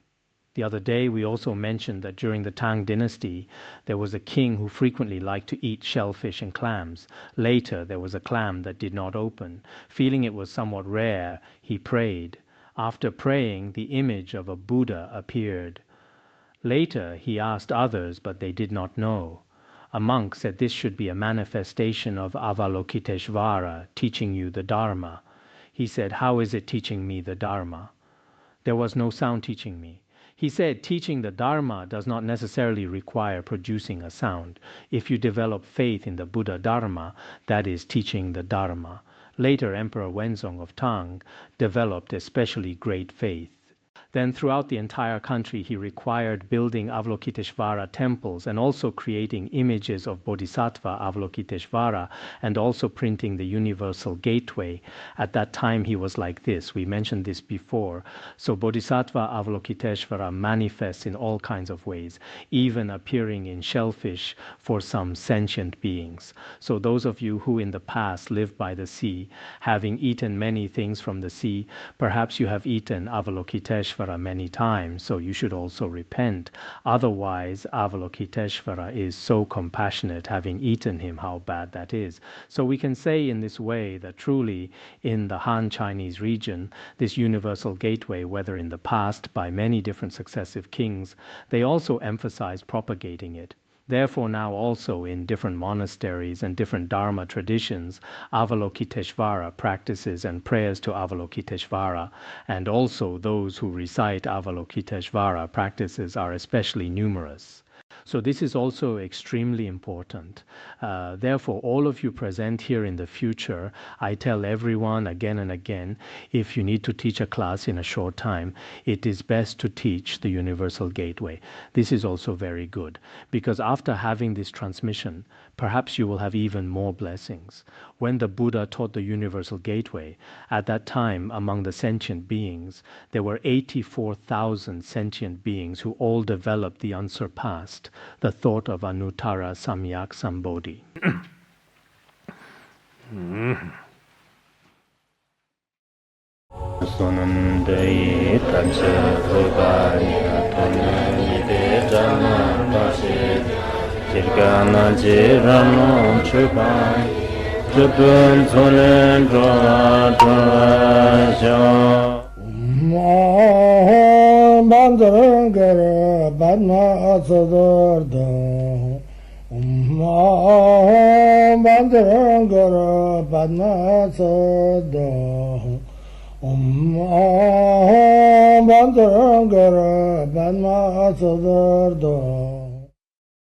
The other day, we also mentioned that during the Tang dynasty, there was a king who frequently liked to eat shellfish and clams. Later, there was a clam that did not open. Feeling it was somewhat rare, he prayed. After praying, the image of a Buddha appeared. Later, he asked others, but they did not know. A monk said this should be a manifestation of Avalokiteshvara teaching you the Dharma. He said, how is it teaching me the Dharma? There was no sound teaching me. He said teaching the Dharma does not necessarily require producing a sound. If you develop faith in the Buddha Dharma, that is teaching the Dharma. Later, Emperor Wenzong of Tang developed especially great faith. Then throughout the entire country, he required building Avalokiteshvara temples and also creating images of Bodhisattva Avalokiteshvara and also printing the Universal Gateway. At that time, he was like this. We mentioned this before. So Bodhisattva Avalokiteshvara manifests in all kinds of ways, even appearing in shellfish for some sentient beings. So those of you who in the past lived by the sea, having eaten many things from the sea, perhaps you have eaten Avalokiteshvara many times, so you should also repent. Otherwise, Avalokiteshvara is so compassionate, having eaten him, how bad that is. So we can say in this way that truly in the Han Chinese region, this universal gateway, whether in the past by many different successive kings, they also emphasized propagating it. Therefore now also in different monasteries and different Dharma traditions, Avalokiteshvara practices and prayers to Avalokiteshvara, and also those who recite Avalokiteshvara practices are especially numerous. So this is also extremely important. Therefore, all of you present here in the future, I tell everyone again and again, if you need to teach a class in a short time, it is best to teach the Universal Gateway. This is also very good, because after having this transmission, perhaps you will have even more blessings. When the Buddha taught the Universal Gateway, at that time among the sentient beings, there were 84,000 sentient beings who all developed the unsurpassed, the thought of Anuttara Samyak Sambodhi. Larung Gar, Larung Gar Padma Sada Larung Gar Padma Sada